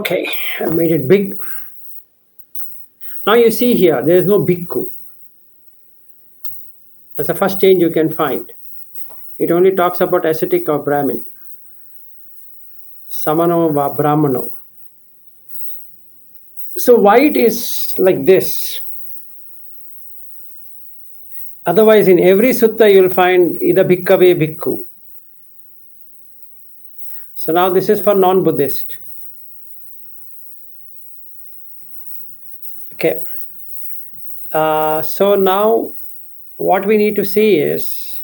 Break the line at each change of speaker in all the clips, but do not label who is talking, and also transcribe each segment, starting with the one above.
Okay, I made it big. Now you see here, there is no bhikkhu. That's the first change you can find. It only talks about ascetic or Brahmin. Samano va Brahmano. So why it is like this? Otherwise, in every sutta you will find Ida bhikkave bhikkhu. So now this is for non-Buddhist. Okay. So now what we need to see is,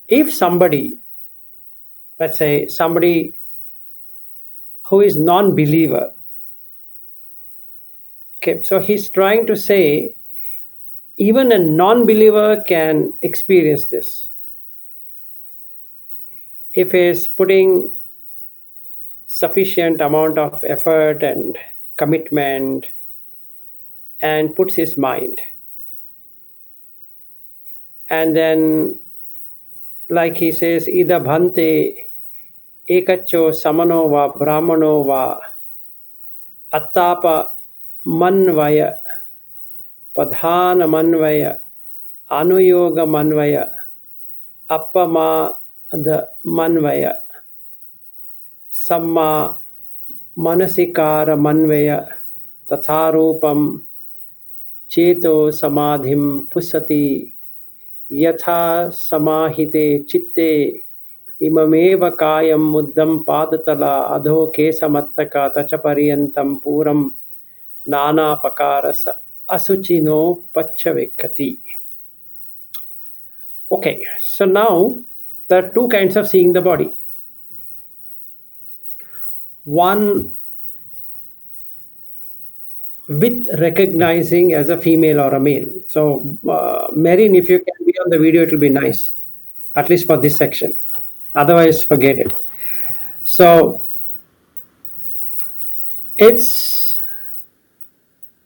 if somebody, let's say somebody who is non-believer, okay, so he's trying to say even a non-believer can experience this. If he's putting sufficient amount of effort and commitment and puts his mind. And then, like he says, Ida bhante ekacho samano va brahmano va attapa manvaya padhana manvaya anuyoga manvaya appama the manvaya samma manasikara manvaya tatharupam cheto samadhim pusati yatha samahite chitte imameva kayam muddam padatala adho kesamattaka tachaparyantam puram nana pakarasa asuchino pachavekkati. Okay, so now there are two kinds of seeing the body. One with recognizing as a female or a male. So, Marin, if you can be on the video, it will be nice, at least for this section. Otherwise, forget it. So, its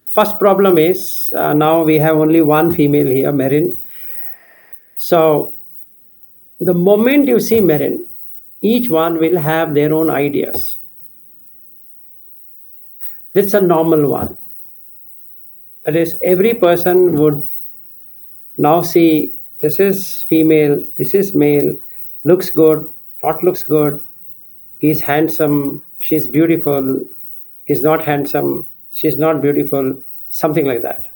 first problem is now we have only one female here, Marin. So, the moment you see Marin, each one will have their own ideas. This is a normal one. That is, every person would now see this is female, this is male, looks good, not looks good, he's handsome, she's beautiful, he's not handsome, she's not beautiful, something like that.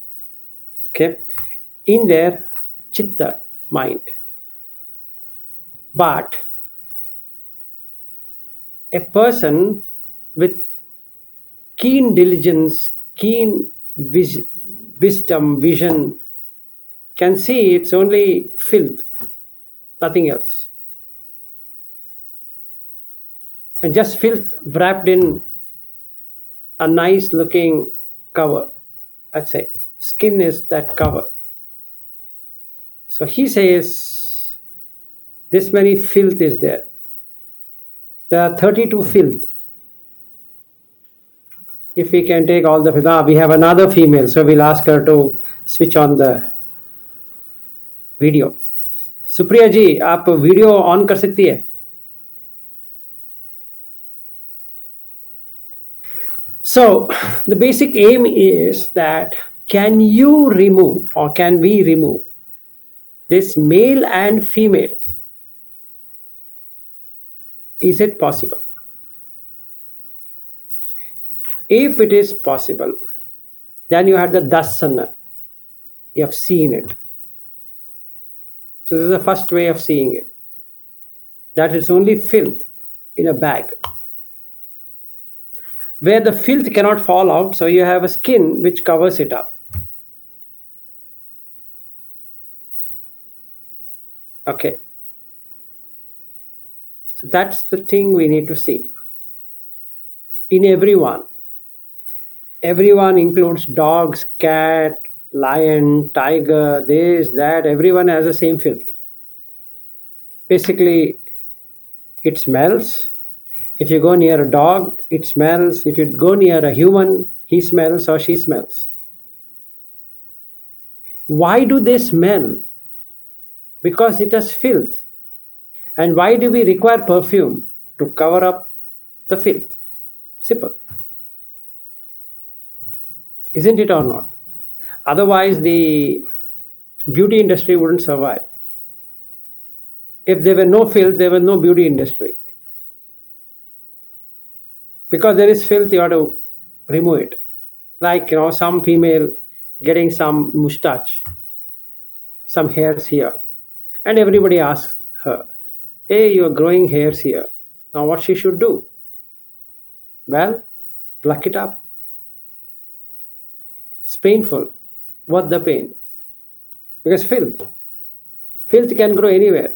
Okay, in their chitta mind. But a person with keen diligence, keen wisdom, vision, can see it's only filth, nothing else. And just filth wrapped in a nice looking cover. I'd say skin is that cover. So he says this many filth is there. There are 32 filth. If we can take all the filth, we have another female, so we'll ask her to switch on the video. Supriya जी, आप video on कर सकती है? So the basic aim is that can you remove, or can we remove, this male and female? Is it possible? If it is possible, then you have the dasana. You have seen it. So this is the first way of seeing it. That it's only filth in a bag, where the filth cannot fall out, so you have a skin which covers it up. Okay. So that's the thing we need to see. In everyone. Everyone includes dogs, cat, lion, tiger, this, that, everyone has the same filth. Basically, it smells. If you go near a dog, it smells. If you go near a human, he smells or she smells. Why do they smell? Because it has filth. And why do we require perfume? To cover up the filth. Simple. isn't it or not? Otherwise, the beauty industry wouldn't survive. If there were no filth, there was no beauty industry. Because there is filth, you have to remove it. Like, some female getting some mustache, some hairs here, and everybody asks her, "Hey, you're growing hairs here." Now, what she should do? Well, pluck it up. It's painful. What the pain? Because filth can grow anywhere.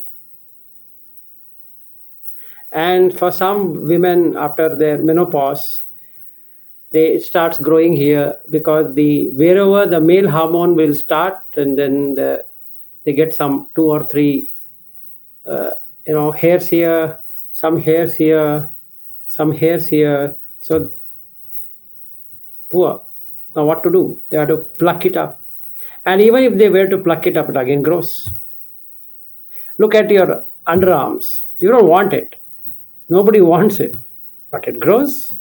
And for some women, after their menopause, it starts growing here because wherever the male hormone will start, and then they get some 2 or 3 hairs here, some hairs here, some hairs here. So poor. Now what to do? They have to pluck it up. And even if they were to pluck it up, it again grows. Look at your underarms. You don't want it. Nobody wants it. But it grows.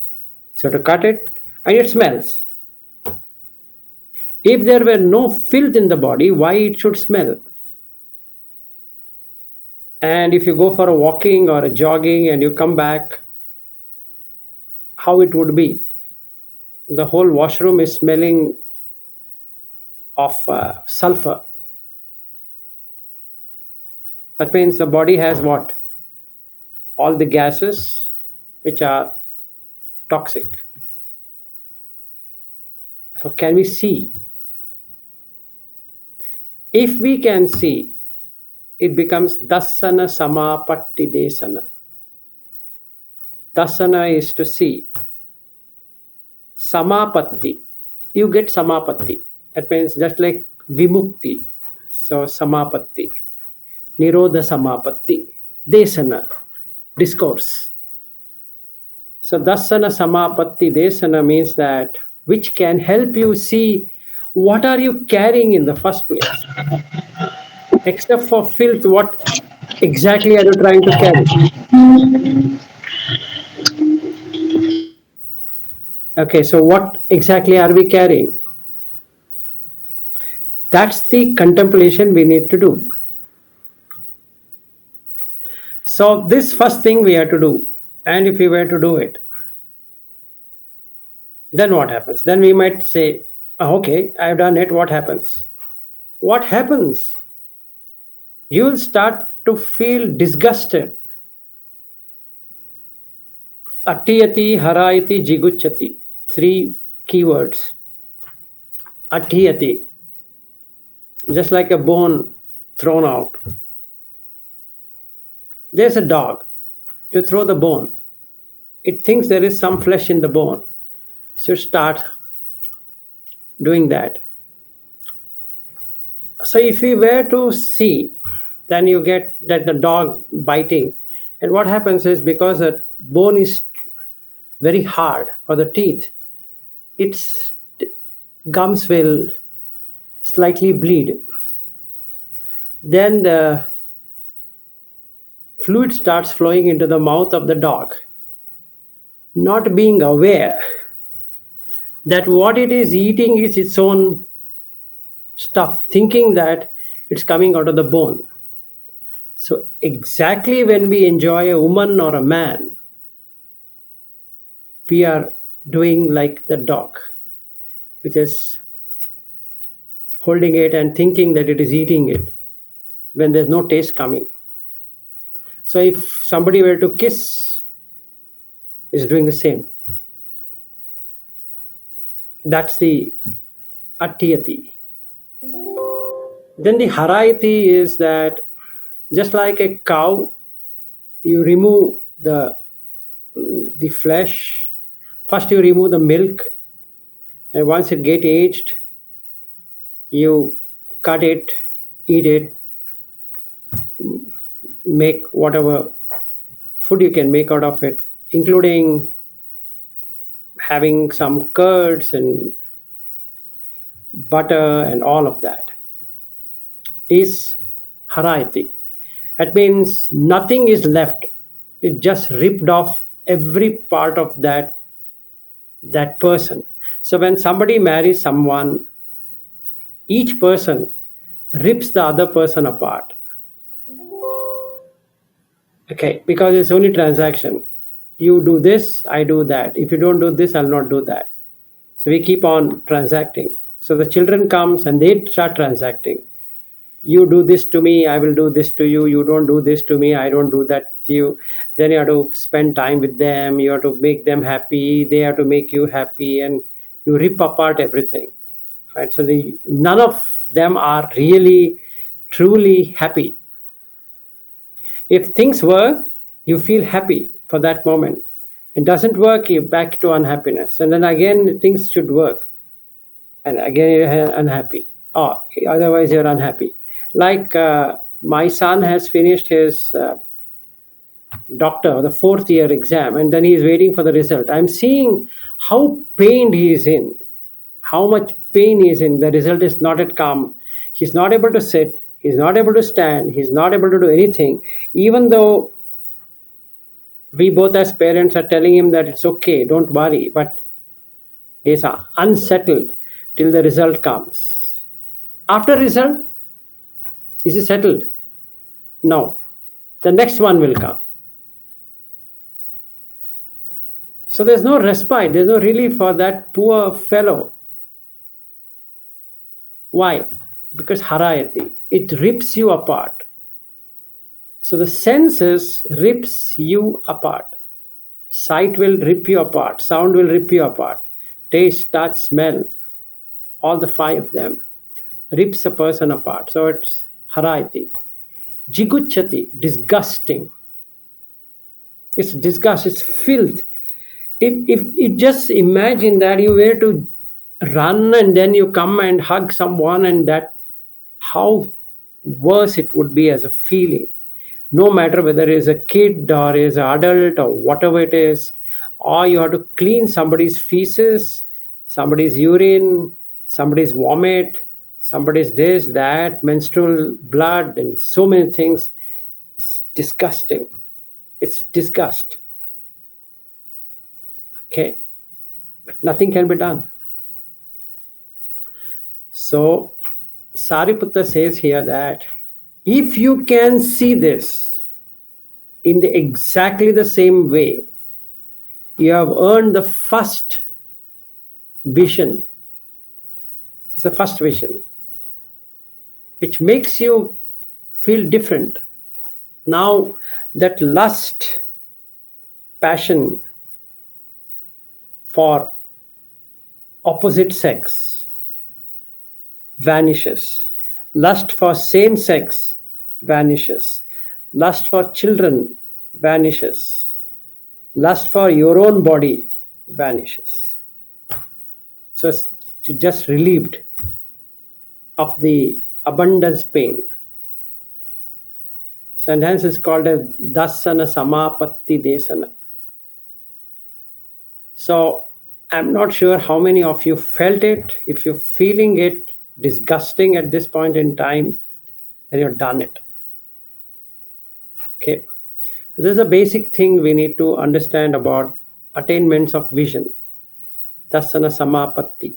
So you have to cut it, and it smells. If there were no filth in the body, why it should smell? And if you go for a walking or a jogging and you come back, how it would be? The whole washroom is smelling of sulfur. That means the body has what? All the gases which are toxic. So can we see? If we can see, it becomes dasana samapatti desana. Dasana is to see. Samapatti, you get samapatti. That means just like vimukti. So samapatti. Nirodha samapatti. Desana, discourse. So dasana samapatti desana means that which can help you see what are you carrying in the first place. Except for filth, what exactly are you trying to carry? Okay, so what exactly are we carrying? That's the contemplation we need to do. So this first thing we have to do, and if we were to do it, then what happens? Then we might say, okay, I've done it, what happens? What happens? You'll start to feel disgusted. Attiyati, harayati, jiguchati. 3 keywords. Attiyati, just like a bone thrown out. There's a dog. You throw the bone. It thinks there is some flesh in the bone. So it starts doing that. So if we were to see, then you get that the dog biting. And what happens is, because the bone is very hard for the teeth, its gums will slightly bleed. Then the fluid starts flowing into the mouth of the dog, not being aware that what it is eating is its own stuff, thinking that it's coming out of the bone. So exactly when we enjoy a woman or a man, we are doing like the dog, which is holding it and thinking that it is eating it when there's no taste coming. So if somebody were to kiss, it's doing the same. That's the attiyati. Then the harayati is that just like a cow, you remove the flesh. First you remove the milk, and once it gets aged, you cut it, eat it, make whatever food you can make out of it, including having some curds and butter and all of that, is harayati. That means nothing is left. It just ripped off every part of that person. So when somebody marries someone, each person rips the other person apart. Okay, because it's only transaction. You do this, I do that. If you don't do this, I'll not do that. So we keep on transacting. So the children comes and they start transacting. You do this to me, I will do this to you. You don't do this to me, I don't do that to you. Then you have to spend time with them. You have to make them happy. They have to make you happy, and you rip apart everything. Right? So none of them are really, truly happy. If things work, you feel happy for that moment. It doesn't work, you're back to unhappiness. And then again, things should work. And again, you're unhappy. Or otherwise, you're unhappy. Like my son has finished his doctor, the fourth year exam, and then he's waiting for the result. I'm seeing how pained he is in, how much pain he is in. The result is not yet come. He's not able to sit. He's not able to stand. He's not able to do anything, even though we both as parents are telling him that it's okay, don't worry, but he's unsettled till the result comes. After result, is he settled? No. The next one will come. So there's no respite, there's no relief for that poor fellow. Why? Because harayati, it rips you apart. So the senses rips you apart. Sight will rip you apart, sound will rip you apart, taste, touch, smell, all the five of them rips a person apart. So it's harayati. Jiguchati, disgusting. It's disgust, it's filth. If just imagine that you were to run and then you come and hug someone, and that how worse it would be as a feeling. No matter whether it is a kid or is an adult or whatever it is, or you have to clean somebody's feces, somebody's urine, somebody's vomit, somebody's this, that, menstrual blood, and so many things. It's disgusting. It's disgust. Okay, but nothing can be done. So Sariputta says here that if you can see this in exactly the same way, you have earned the first vision. It's the first vision, which makes you feel different. Now that lust, passion for opposite sex vanishes. Lust for same sex vanishes. Lust for children vanishes. Lust for your own body vanishes. So it's just relieved of the abundance pain. So and hence it's called as dasana samapatti desana. So I'm not sure how many of you felt it. If you're feeling it disgusting at this point in time, then you've done it. Okay. This is a basic thing we need to understand about attainments of vision. Dasana samapatti.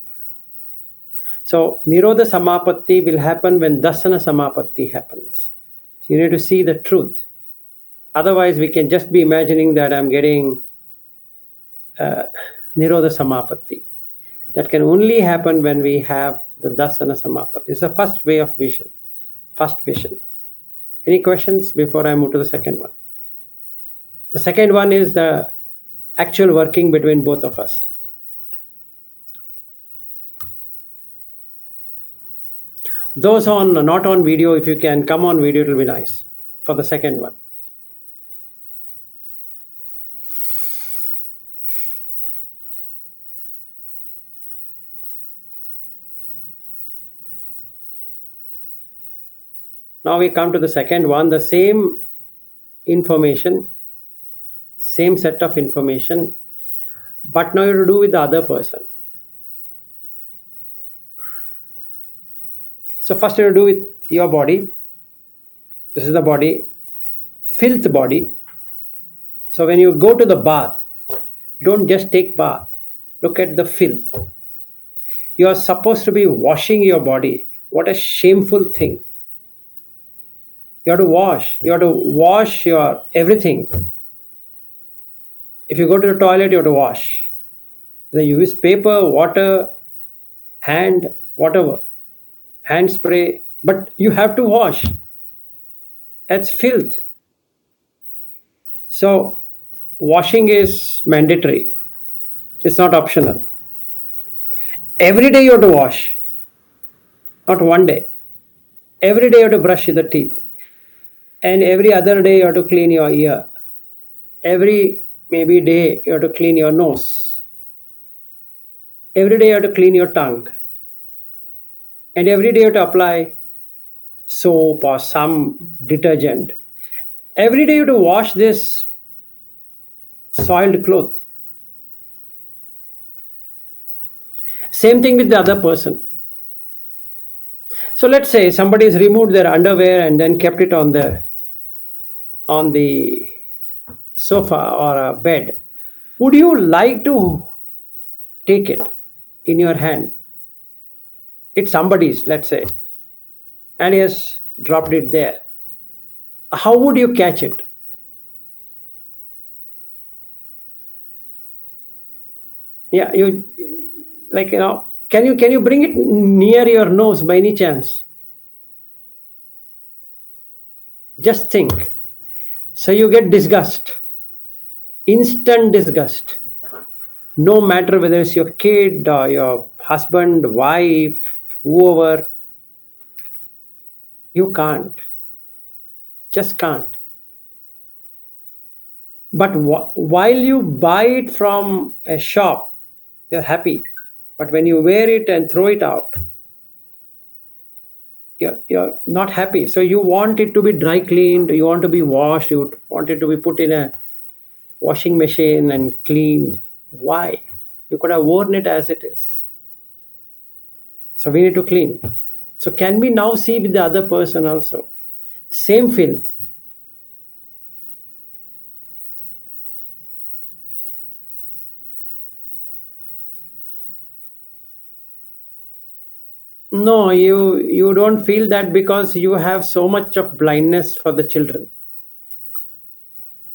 So Nirodha samapatti will happen when dasana samapatti happens. So you need to see the truth. Otherwise, we can just be imagining that I'm getting Nirodha samapatti. That can only happen when we have the dasana samapatti. It's the first way of vision. First vision. Any questions before I move to the second one? The second one is the actual working between both of us. Those not on video, if you can come on video, it will be nice for the second one. Now we come to the second one, the same information, same set of information, but now you have to do with the other person. So first you have to do with your body. This is the body, filth body. So when you go to the bath, don't just take bath. Look at the filth. You are supposed to be washing your body. What a shameful thing. You have to wash. You have to wash your everything. If you go to the toilet, you have to wash. Whether you use paper, water, hand, whatever, hand spray, but you have to wash. That's filth. So, washing is mandatory, it's not optional. Every day you have to wash, not one day. Every day you have to brush the teeth, and every other day you have to clean your ear. Every maybe day you have to clean your nose. Every day you have to clean your tongue, and every day you have to apply soap or some detergent. Every day you have to wash this soiled cloth. Same thing with the other person. So let's say somebody has removed their underwear and then kept it on the sofa or a bed. Would you like to take it in your hand? It's somebody's, let's say, and he has dropped it there. How would you catch it? Yeah, you like can you bring it near your nose by any chance? Just think. So you get disgust, instant disgust. No matter whether it's your kid or your husband, wife, whoever, you can't. Just can't. But while you buy it from a shop, you're happy. But when you wear it and throw it out, you're not happy. So you want it to be dry cleaned, you want to be washed, you want it to be put in a washing machine and cleaned. Why? You could have worn it as it is. So we need to clean. So can we now see with the other person also? Same filth. No, you don't feel that because you have so much of blindness for the children.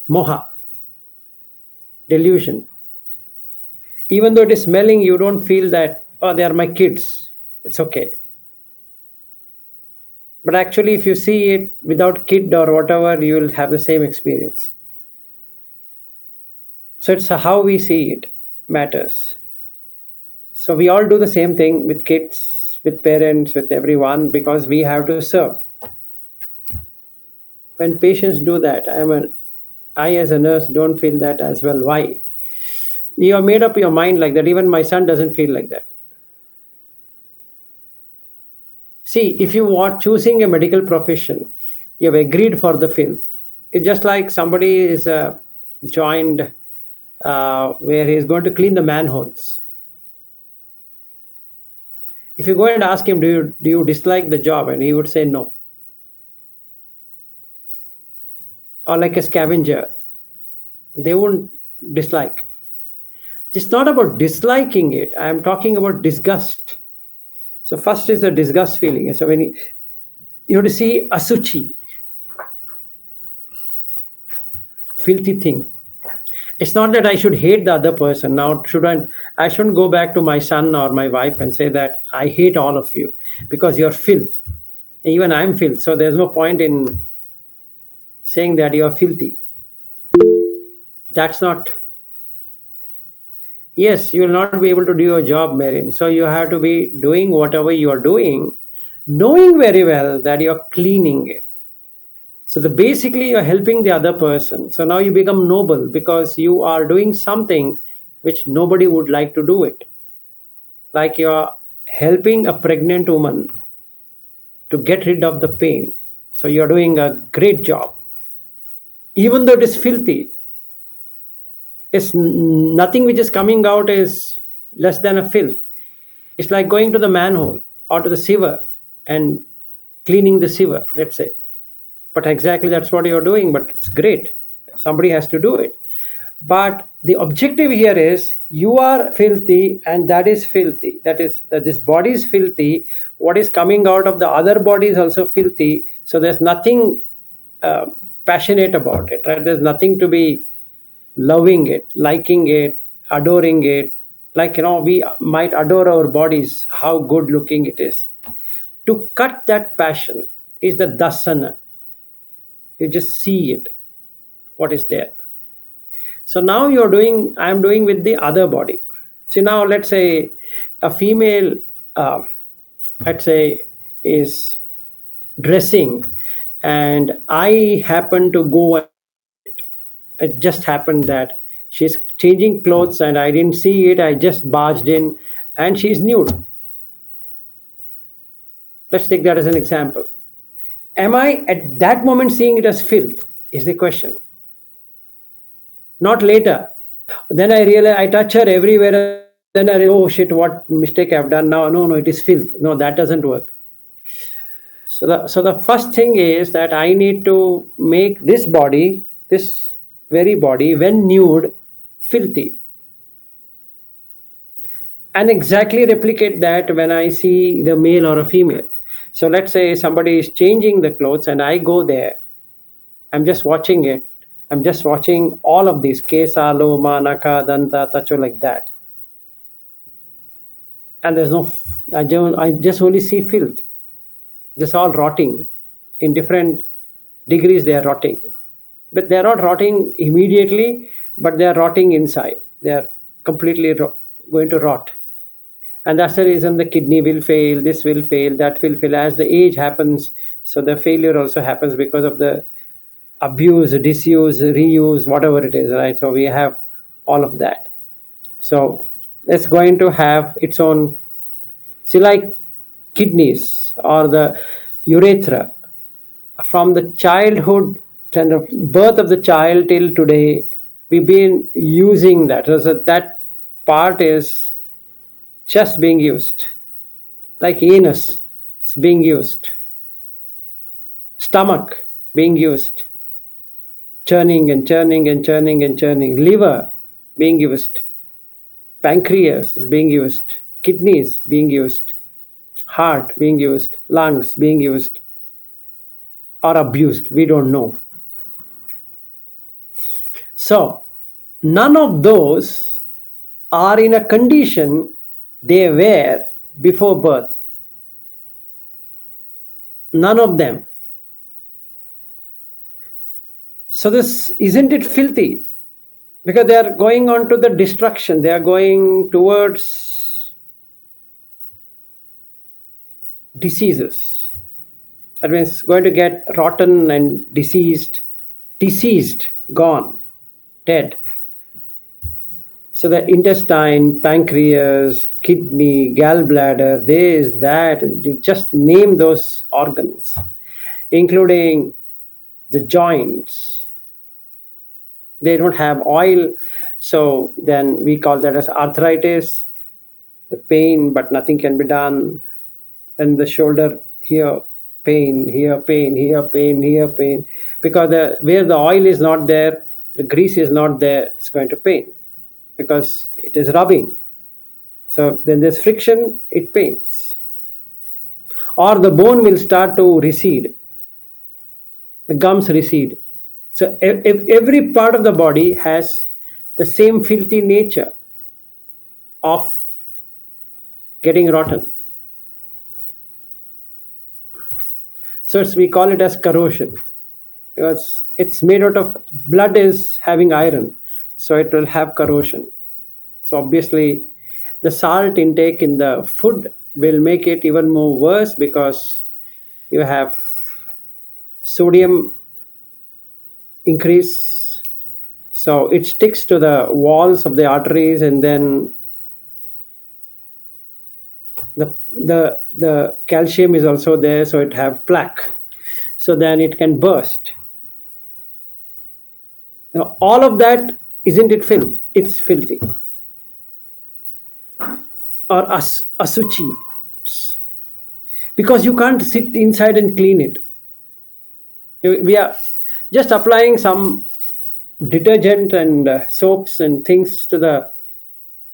Moha, delusion. Even though it is smelling, you don't feel that, oh, they are my kids. It's okay. But actually, if you see it without kid or whatever, you will have the same experience. So it's how we see it matters. So we all do the same thing with kids, with parents, with everyone, because we have to serve. When patients do that, I as a nurse don't feel that as well. Why? You have made up your mind like that. Even my son doesn't feel like that. See, if you are choosing a medical profession, you have agreed for the field. It's just like somebody is joined where he is going to clean the manholes. If you go and ask him, do you dislike the job? And he would say no. Or like a scavenger, they won't dislike. It's not about disliking it. I am talking about disgust. So first is the disgust feeling. So when you have to see asuchi, filthy thing. It's not that I should hate the other person. Now I shouldn't go back to my son or my wife and say that I hate all of you because you're filth. Even I'm filth. So there's no point in saying that you're filthy. That's not. Yes, you will not be able to do your job, Marin. So you have to be doing whatever you are doing, knowing very well that you're cleaning it. So basically you're helping the other person. So now you become noble because you are doing something which nobody would like to do it. Like you're helping a pregnant woman to get rid of the pain. So you're doing a great job. Even though it is filthy, it's nothing which is coming out is less than a filth. It's like going to the manhole or to the sewer and cleaning the sewer, let's say. But exactly that's what you're doing, but it's great. Somebody has to do it. But the objective here is you are filthy and that is filthy. That is that this body is filthy. What is coming out of the other body is also filthy. So there's nothing uh, passionate about it, right? There's nothing to be loving it, liking it, adoring it. Like, we might adore our bodies, how good looking it is. To cut that passion is the dasana. You just see it, what is there. So now I'm doing with the other body. So now let's say a female, uh, let's say, is dressing, and I happen to go and see it. It just happened that she's changing clothes and I didn't see it. I just barged in and she's nude. Let's take that as an example. Am I at that moment seeing it as filth? Is the question. Not later. Then I realize I touch her everywhere. Then I, oh shit, what mistake I've done now? No, it is filth. No, that doesn't work. So the first thing is that I need to make this body, this very body, when nude, filthy. And exactly replicate that when I see the male or a female. So let's say somebody is changing the clothes and I go there. I'm just watching it. I'm just watching all of these kesa, loma, naka, danta, tacho, like that. And there's no, I just only see filth. This all rotting in different degrees. They are rotting, but they are not rotting immediately, but they are rotting inside. They are completely going to rot. And that's the reason the kidney will fail, this will fail, that will fail as the age happens. So the failure also happens because of the abuse, disuse, reuse, whatever it is, right? So we have all of that. So it's going to have its own, see, like kidneys or the urethra, from the childhood and the birth of the child till today, we've been using that. So that part is just being used. Like anus is being used, stomach being used, churning and churning and churning and churning, liver being used, pancreas is being used, kidneys being used, heart being used, lungs being used, or abused, we don't know. So none of those are in a condition they were before birth. None of them. So this, isn't it filthy? Because they are going on to the destruction. They are going towards diseases. That means going to get rotten and diseased, gone, dead. So the intestine, pancreas, kidney, gallbladder, this, that, you just name those organs, including the joints. They don't have oil, so then we call that as arthritis, the pain, but nothing can be done. And the shoulder, here pain, here pain, here pain, here pain. Because where the oil is not there, the grease is not there, it's going to pain because it is rubbing. So when there's friction, it pains. Or the bone will start to recede, the gums recede. So every part of the body has the same filthy nature of getting rotten. So we call it as corrosion because it's made out of, blood is having iron, so it will have corrosion. So obviously the salt intake in the food will make it even more worse because you have sodium increase, so it sticks to the walls of the arteries, and then the calcium is also there, so it have plaque, so then it can burst. Now all of that, isn't it filth? It's filthy. Or asuchi, because you can't sit inside and clean it. We are just applying some detergent and soaps and things to the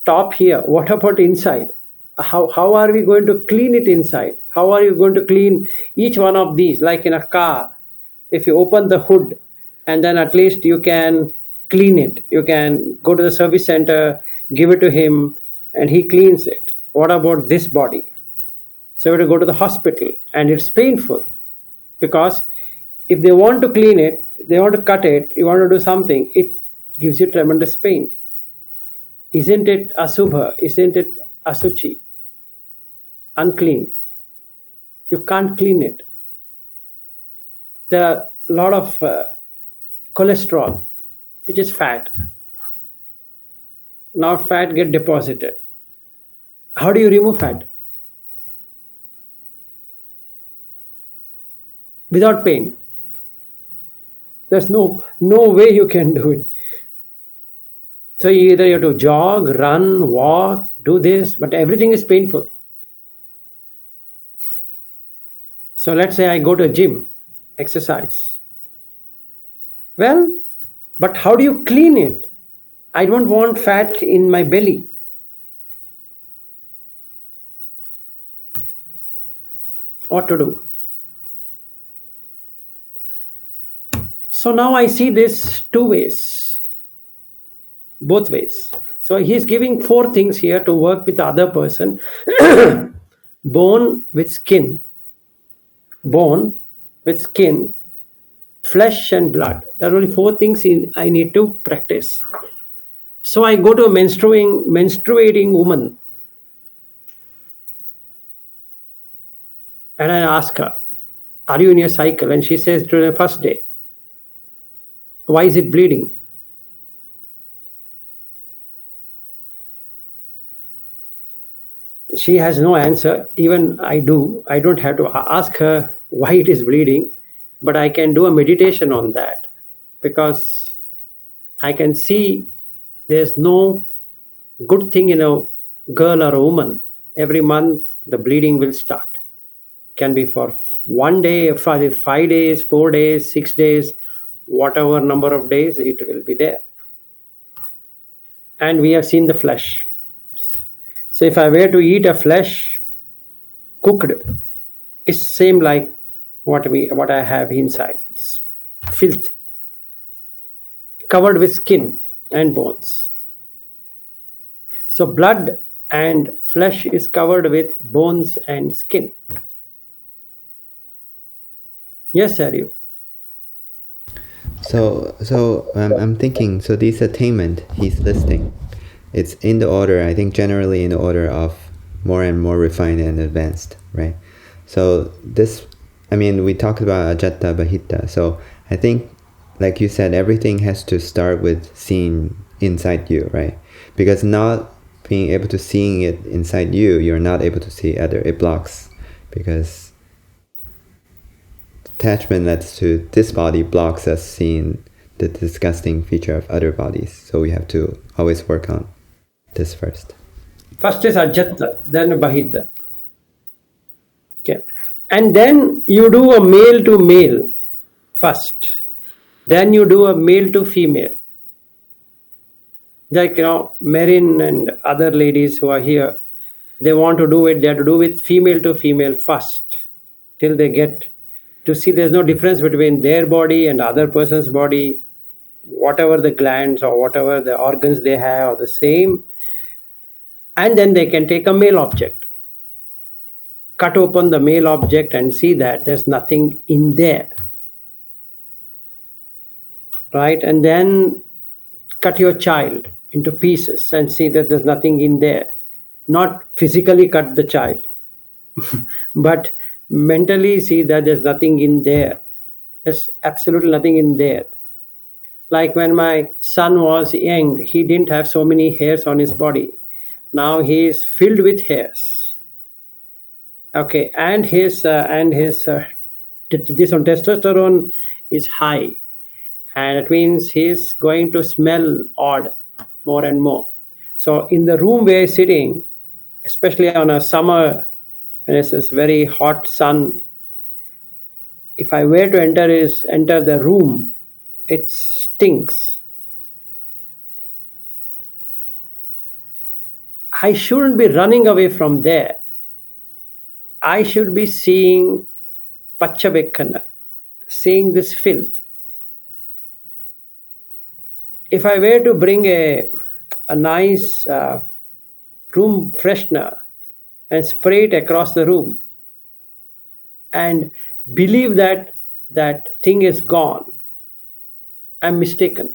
top here. What about inside? How are we going to clean it inside? How are you going to clean each one of these? Like in a car, if you open the hood and then at least you can clean it. You can go to the service center, give it to him, and he cleans it. What about this body? So you have to go to the hospital, and it's painful because if they want to clean it, they want to cut it, you want to do something, it gives you tremendous pain. Isn't it asubha? Isn't it asuchi? Unclean. You can't clean it. There are a lot of cholesterol, which is fat. Now fat get deposited. How do you remove fat? Without pain. There's no way you can do it. So either you have to jog, run, walk, do this, but everything is painful. So let's say I go to a gym, exercise. Well, but how do you clean it? I don't want fat in my belly. What to do? So now I see this two ways, both ways. So he's giving four things here to work with the other person. Bone with skin, flesh and blood. There are only four things I need to practice. So I go to a menstruating woman and I ask her, are you in your cycle? And she says, to the first day. Why is it bleeding? She has no answer. Even I don't have to ask her why it is bleeding, but I can do a meditation on that because I can see there's no good thing in a girl or a woman. Every month the bleeding will start. Can be for 1 day, 5 days, 4 days, 6 days, whatever number of days it will be there. And we have seen the flesh. So if I were to eat a flesh cooked, it's same like what I have inside. It's filth, covered with skin and bones. So blood and flesh is covered with bones and skin. Yes, Aryu.
So I'm thinking. So this attainment he's listing, it's in the order. I think generally in the order of more and more refined and advanced, right? So this, I mean, we talked about ajatta bahita. So I think, like you said, everything has to start with seeing inside you, right? Because not being able to seeing it inside you, you're not able to see other. It blocks because attachment that's to this body blocks us seeing the disgusting feature of other bodies. So we have to always work on this first.
First is ajatta, then bahita. Okay. And then you do a male to male first. Then you do a male to female. Like, Marin and other ladies who are here, they want to do it, they have to do it female to female first till they get to see there's no difference between their body and other person's body. Whatever the glands or whatever the organs they have are the same. And then they can take a male object, cut open the male object and see that there's nothing in there. Right? And then cut your child into pieces and see that there's nothing in there. Not physically cut the child, but mentally see that there's nothing in there. There's absolutely nothing in there. Like when my son was young, he didn't have so many hairs on his body. Now he is filled with hairs. Okay, and his this on testosterone is high, and it means he's going to smell odd more and more. So in the room where he's sitting, especially on a summer when it's this very hot sun, if I were to enter the room, it stinks. I shouldn't be running away from there. I should be seeing Pachabekkana, seeing this filth. If I were to bring a nice room freshener and spray it across the room and believe that that thing is gone, I'm mistaken.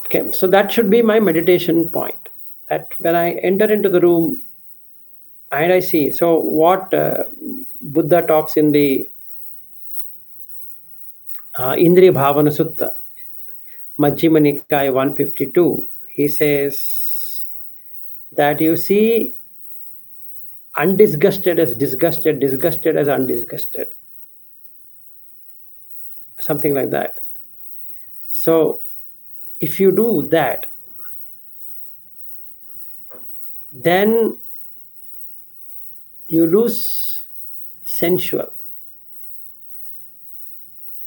Okay, so that should be my meditation point. That when I enter into the room and I see, so what Buddha talks in the Indriya Bhavana Sutta, Majjhima Nikaya 152, he says that you see undisgusted as disgusted, disgusted as undisgusted. Something like that. So if you do that, then you lose sensual.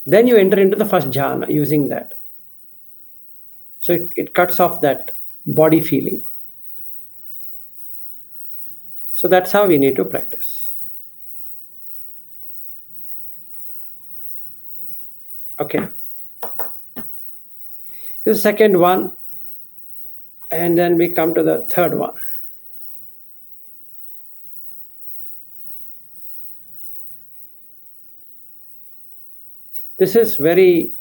Then you enter into the first jhana using that. So it cuts off that body feeling. So that's how we need to practice. Okay. This is the second one. And then we come to the third one. This is very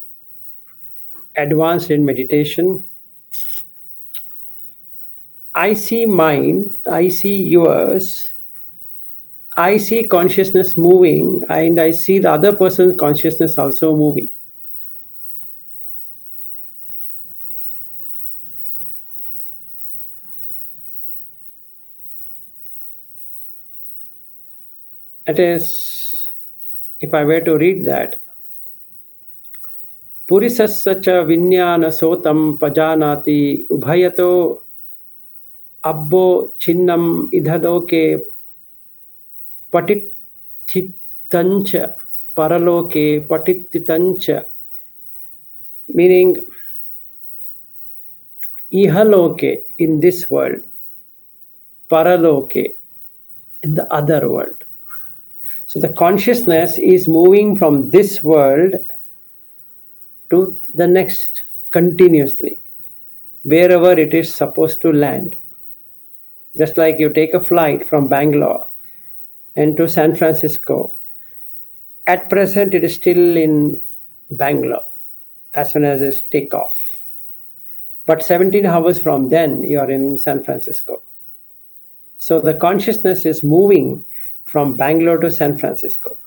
advanced in meditation. I see mine, I see yours, I see consciousness moving, and I see the other person's consciousness also moving. It is, if I were to read that, Purisassa cha vinyana sotam pajanati ubhayato abbo chinnam idhaloke patithitancha paraloke patithitancha, meaning ihaloke in this world, paraloke in the other world. So the consciousness is moving from this world to the next continuously, wherever it is supposed to land. Just like you take a flight from Bangalore and to San Francisco. At present, it is still in Bangalore as soon as it's take off. But 17 hours from then, you are in San Francisco. So the consciousness is moving from Bangalore to San Francisco.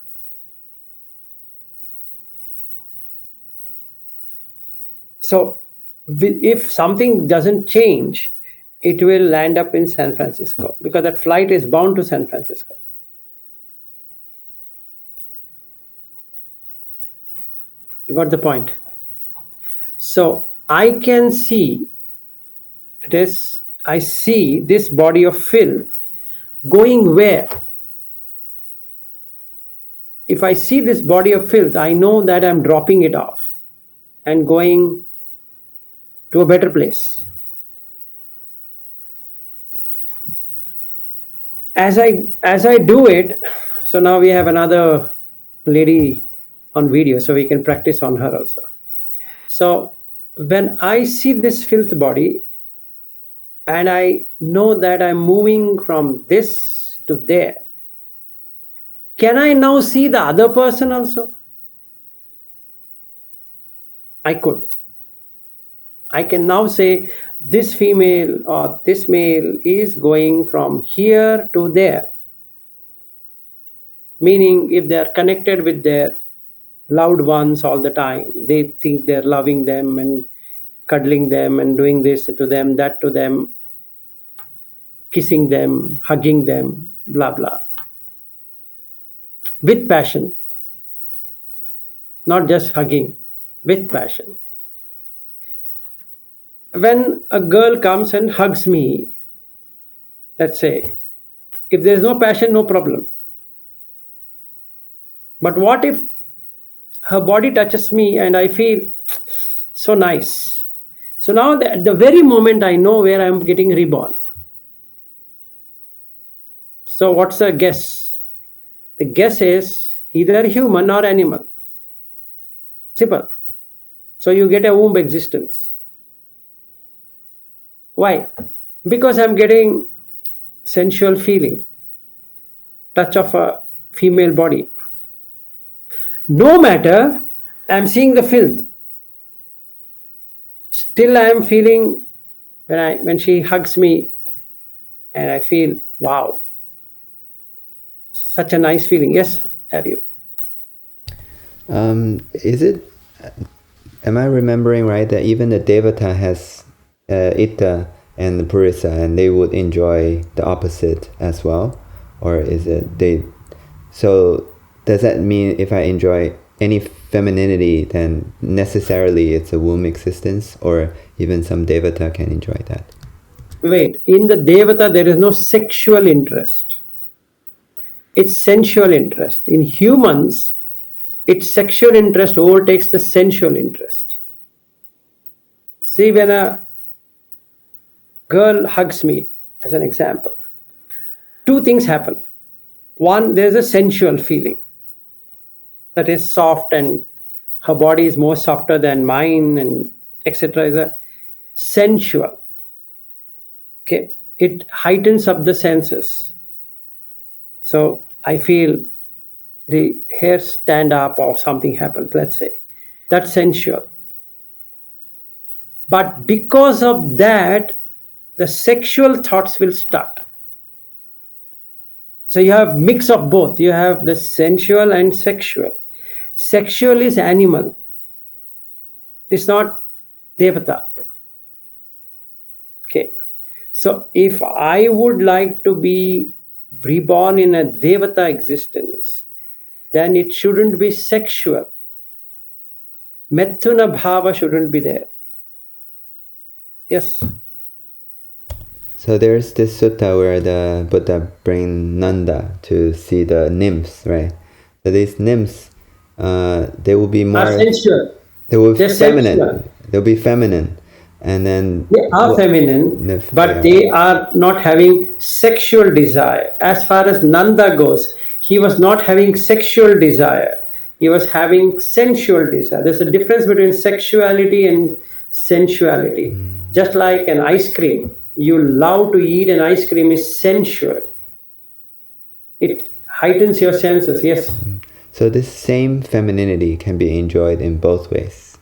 So if something doesn't change, it will land up in San Francisco because that flight is bound to San Francisco. You got the point? So I can see this, I see this body of filth going where? If I see this body of filth, I know that I'm dropping it off and going to a better place. As I do it, so now we have another lady on video, so we can practice on her also. So when I see this filth body and I know that I'm moving from this to there, can I now see the other person also? I could. I can now say this female or this male is going from here to there. Meaning if they are connected with their loved ones all the time, they think they're loving them and cuddling them and doing this to them, that to them, kissing them, hugging them, blah, blah. With passion. Not just hugging, with passion. When a girl comes and hugs me, let's say, if there's no passion, no problem. But what if her body touches me and I feel so nice? So now, at the very moment, I know where I'm getting reborn. So what's the guess? The guess is either human or animal. Simple. So you get a womb existence. Why? Because I'm getting sensual feeling, touch of a female body. No matter I'm seeing the filth, still I am feeling when she hugs me, and I feel, wow, such a nice feeling. Yes, Harry.
Is it? Am I remembering right that even the Devata has Itta and Purisa, and they would enjoy the opposite as well, or is it they? So does that mean if I enjoy any femininity, then necessarily it's a womb existence, or even some Devata can enjoy that?
Wait, in the Devata, there is no sexual interest. It's sensual interest. In humans, its sexual interest overtakes the sensual interest. See, when a girl hugs me, as an example, two things happen. One, there's a sensual feeling that is soft, and her body is more softer than mine, and etc. is a sensual. Okay, it heightens up the senses. So I feel the hair stand up or something happens, let's say. That's sensual. But because of that, the sexual thoughts will start. So you have mix of both. You have the sensual and sexual. Sexual is animal. It's not devata. Okay. So if I would like to be reborn in a devata existence, then it shouldn't be sexual. Methuna bhava shouldn't be there. Yes.
So there's this sutta where the Buddha bring Nanda to see the nymphs, right? So these nymphs, they will be more
sensual.
They will be
They're
feminine.
sensual.
They'll be feminine, and then
They are feminine, but
yeah.
they are not having sexual desire. As far as Nanda goes, he was not having sexual desire. He was having sensual desire. There's a difference between sexuality and sensuality. Just like an ice cream, you love to eat an ice cream is sensual. It heightens your senses, yes.
So this same femininity can be enjoyed in both ways.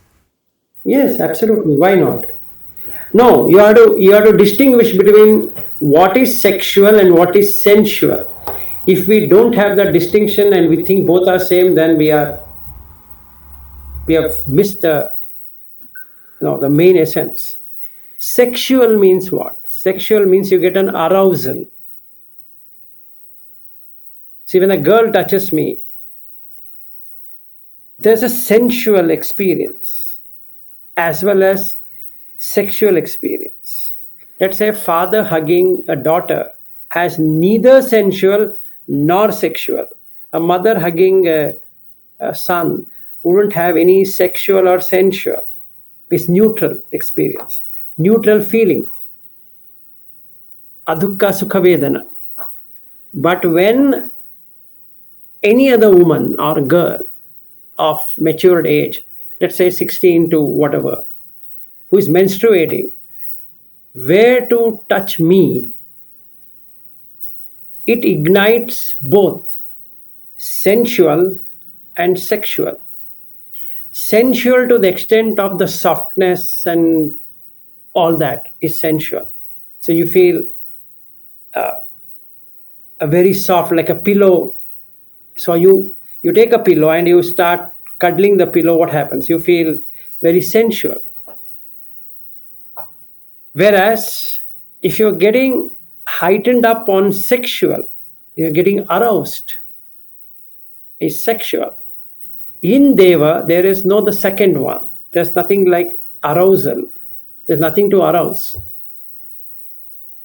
Yes, absolutely. Why not? No, you have to distinguish between what is sexual and what is sensual. If we don't have that distinction and we think both are same, then we have missed the main essence. Sexual means what? Sexual means you get an arousal. See, when a girl touches me, there's a sensual experience as well as sexual experience. Let's say a father hugging a daughter has neither sensual nor sexual. A mother hugging a son wouldn't have any sexual or sensual. It's neutral experience, neutral feeling. Adukka sukha vedana. But when any other woman or girl of matured age, let's say 16 to whatever, who is menstruating, were to touch me, it ignites both sensual and sexual. Sensual to the extent of the softness and all that is sensual. So you feel a very soft, like a pillow. So you take a pillow and you start cuddling the pillow. What happens? You feel very sensual. Whereas if you're getting heightened up on sexual, you're getting aroused, is sexual. In Deva, there is no the second one. There's nothing like arousal. There's nothing to arouse.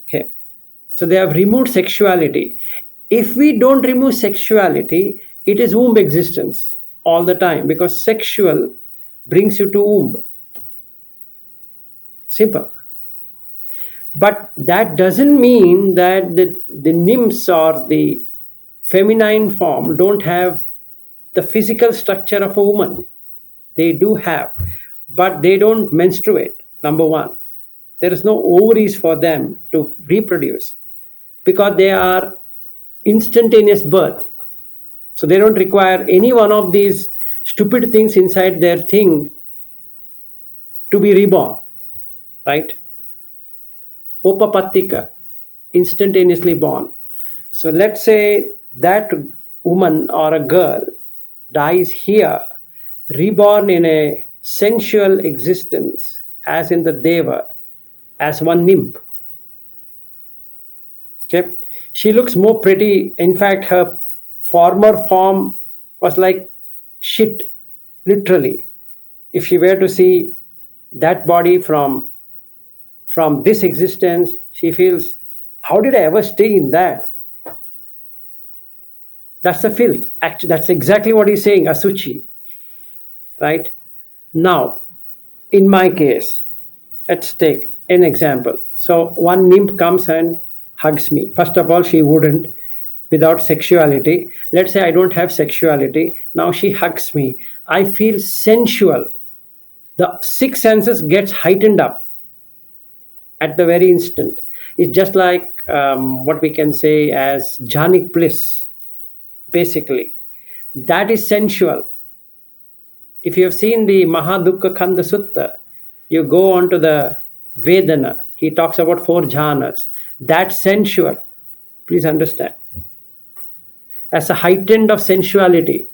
Okay. So they have removed sexuality. If we don't remove sexuality, it is womb existence all the time, because sexual brings you to womb. Simple. But that doesn't mean that the nymphs or the feminine form don't have the physical structure of a woman. They do have, but they don't menstruate. Number one, there is no ovaries for them to reproduce because they are instantaneous birth. So they don't require any one of these stupid things inside their thing to be reborn, right? Upapattika, instantaneously born. So let's say that woman or a girl dies here, reborn in a sensual existence, as in the Deva, as one nymph. Okay? She looks more pretty. In fact, her former form was like shit, literally. If she were to see that body from this existence, she feels, how did I ever stay in that? That's the filth. Actually, that's exactly what he's saying, asuchi. Right? Now, in my case, let's take an example. So one nymph comes and hugs me. First of all, she wouldn't without sexuality. Let's say I don't have sexuality. Now she hugs me. I feel sensual. The six senses gets heightened up at the very instant. It's just like what we can say as jhanic bliss, basically. That is sensual. If you have seen the Mahadukka Khanda Sutta, you go on to the Vedana, he talks about four jhanas. That's sensual. Please understand. As a heightened of sensuality.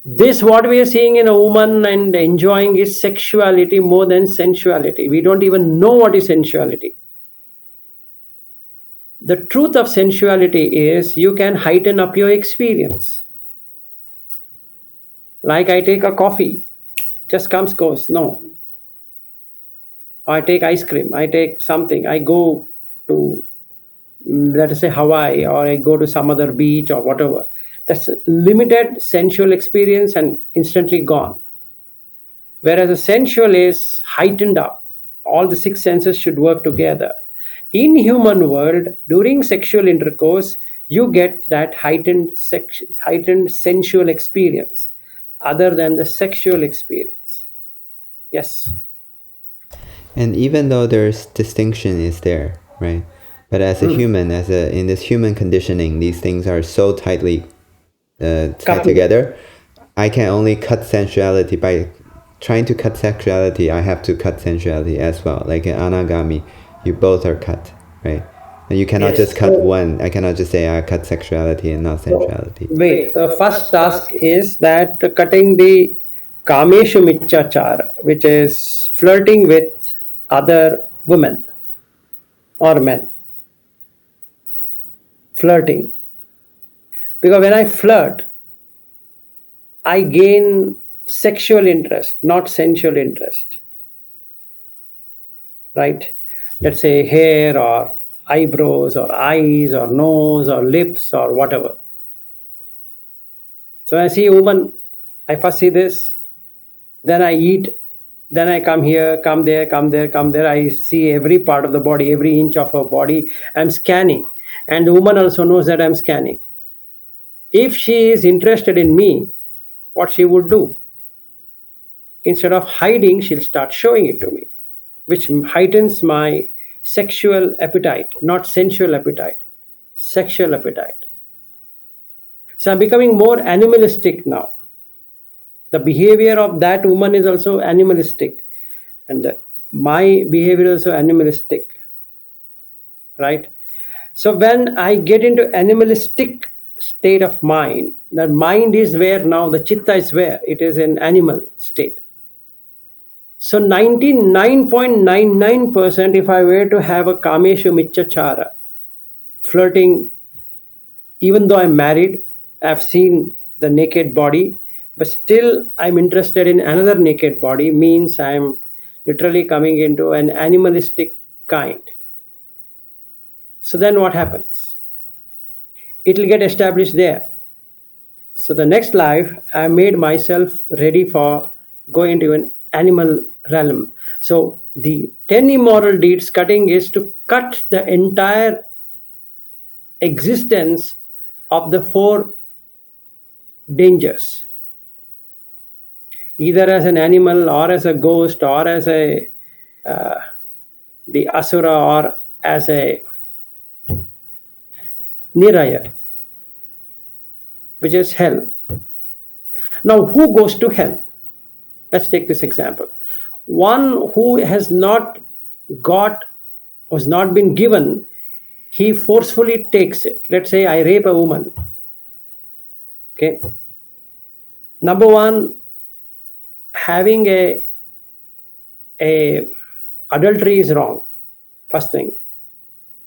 This, what we are seeing in a woman and enjoying, is sexuality more than sensuality. We don't even know what is sensuality. The truth of sensuality is you can heighten up your experience. Like I take a coffee, just comes, goes. No. I take ice cream, I take something, I go to, let us say, Hawaii, or I go to some other beach or whatever. That's limited sensual experience and instantly gone. Whereas the sensual is heightened up. All the six senses should work together. In human world, during sexual intercourse, you get that heightened sensual experience other than the sexual experience. Yes.
And even though there's distinction is there, right? But as a human, in this human conditioning, these things are so tightly tied together. I can only cut sensuality by trying to cut sexuality. I have to cut sensuality as well. Like in anagami, you both are cut, right? And you cannot just cut one. I cannot just say I cut sexuality and not sensuality.
Wait, so first task is that cutting the kameshu michachara, which is flirting with other women or men. Flirting. Because when I flirt, I gain sexual interest, not sensual interest. Right? Let's say hair or eyebrows or eyes or nose or lips or whatever. So when I see a woman, I first see this, then I eat, then I come here, come there, come there, come there. I see every part of the body, every inch of her body. I'm scanning. And the woman also knows that I'm scanning. If she is interested in me, what she would do? Instead of hiding, she'll start showing it to me, which heightens my sexual appetite, not sensual appetite, sexual appetite. So I'm becoming more animalistic now. The behavior of that woman is also animalistic, and my behavior is also animalistic, right? So when I get into animalistic state of mind, the mind is where now, the chitta is where, it is in animal state. So 99.99%, if I were to have a kameshu michachara, flirting, even though I'm married, I've seen the naked body, but still I'm interested in another naked body, means I'm literally coming into an animalistic kind. So then what happens? It will get established there. So the next life, I made myself ready for going into an animal realm. So The 10 immoral deeds cutting is to cut the entire existence of the 4 dangers, either as an animal or as a ghost or as a the asura or as a niraya, which is hell. Now, who goes to hell? Let's take this example. One who has not got, was not been given, he forcefully takes it. Let's say I rape a woman. Okay. Number one, having a adultery is wrong. First thing.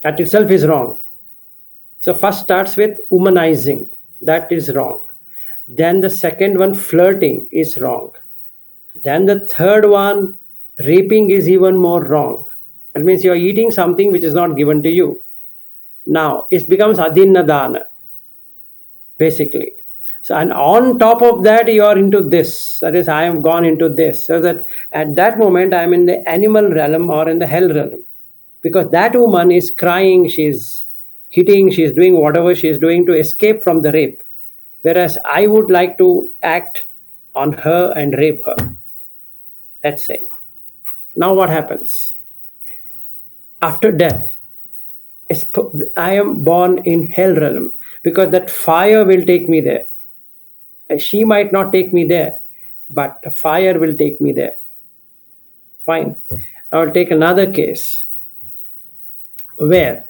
That itself is wrong. So first starts with womanizing. That is wrong. Then the second one, flirting, is wrong. Then the third one, raping, is even more wrong. That means you are eating something which is not given to you. Now it becomes adinadana, basically. So, and on top of that, you are into this. That is, I am gone into this. So that at that moment, I am in the animal realm or in the hell realm. Because that woman is crying, she's hitting, she's doing whatever she is doing to escape from the rape. Whereas I would like to act on her and rape her. Let's say. Now what happens? After death, I am born in hell realm because that fire will take me there. She might not take me there, but the fire will take me there. Fine. I will take another case where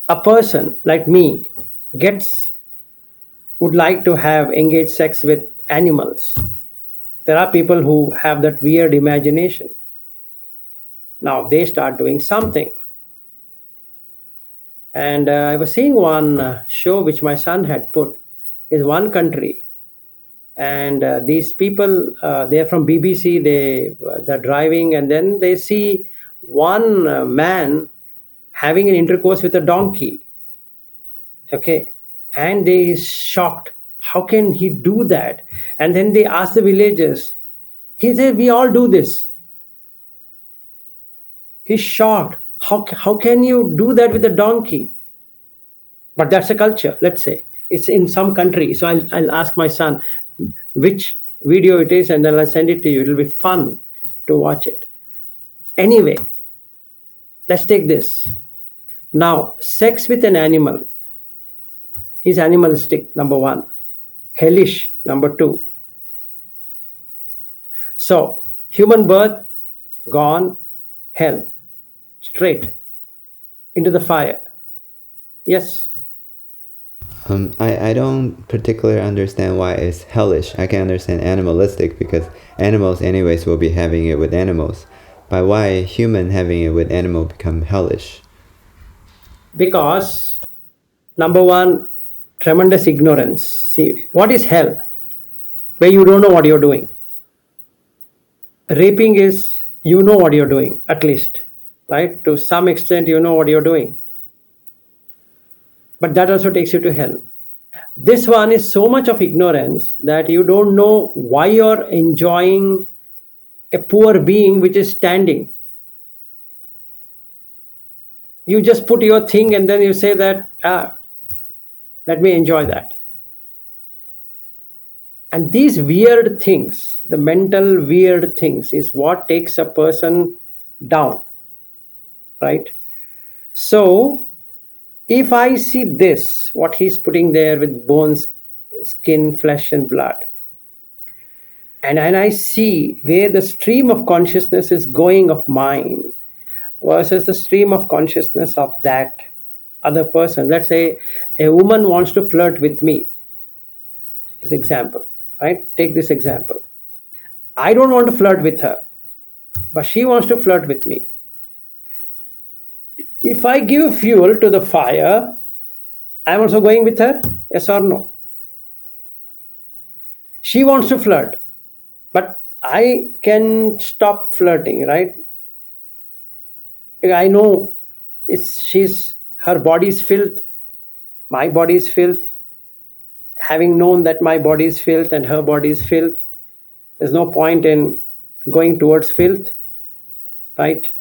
a person like me would like to have engaged sex with animals. There are people who have that weird imagination. Now they start doing something. And I was seeing one show which my son had put, is one country. And these people, they're from BBC, they're driving, and then they see one man having an intercourse with a donkey. Okay. And they is shocked. How can he do that? And then they ask the villagers. He said, we all do this. He's shocked. How can you do that with a donkey? But that's a culture, let's say. It's in some country. So I'll ask my son which video it is, and then I'll send it to you. It'll be fun to watch it. Anyway, let's take this. Now, sex with an animal is animalistic, number one. Hellish, number two. So, human birth, gone, hell, straight into the fire. Yes.
I don't particularly understand why it's hellish. I can understand animalistic because animals anyways will be having it with animals. But why human having it with animal become hellish?
Because, number one, tremendous ignorance. See, what is hell? Where you don't know what you're doing. Raping is, you know what you're doing, at least, right? To some extent, you know what you're doing. But that also takes you to hell. This one is so much of ignorance that you don't know why you're enjoying a poor being which is standing. You just put your thing and then you say that, let me enjoy that. And these weird things, the mental weird things, is what takes a person down, right? So, if I see this, what he's putting there with bones, skin, flesh, and blood, and I see where the stream of consciousness is going of mine versus the stream of consciousness of that other person. Let's say a woman wants to flirt with me. This example, right? Take this example. I don't want to flirt with her, but she wants to flirt with me. If I give fuel to the fire, I'm also going with her, yes or no? She wants to flirt, but I can stop flirting, right? I know her body's filth, my body's filth. Having known that my body is filth and her body is filth, there's no point in going towards filth. right?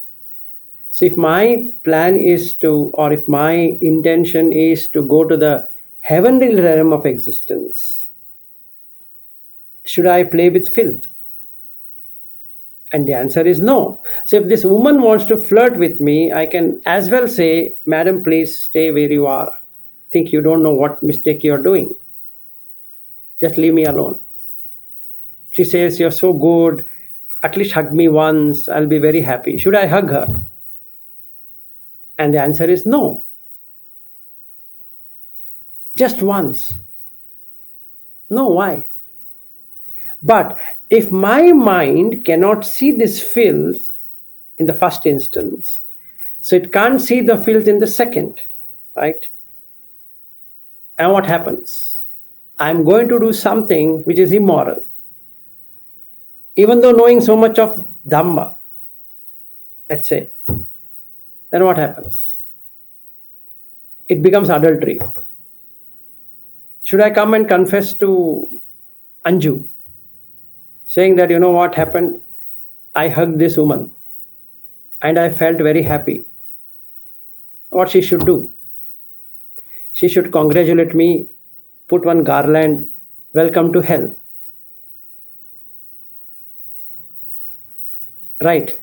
So if my plan is to, or if my intention is to go to the heavenly realm of existence, should I play with filth? And the answer is no. So if this woman wants to flirt with me, I can as well say, Madam, please stay where you are. Think you don't know what mistake you're doing. Just leave me alone. She says, you're so good. At least hug me once. I'll be very happy. Should I hug her? And the answer is no. Just once. No, why? But if my mind cannot see this filth in the first instance, so it can't see the filth in the second, right? And what happens? I'm going to do something which is immoral. Even though knowing so much of Dhamma, let's say, then what happens? It becomes adultery. Should I come and confess to Anju, saying that, you know what happened? I hugged this woman and I felt very happy. What she should do? She should congratulate me, put one garland, welcome to hell. Right?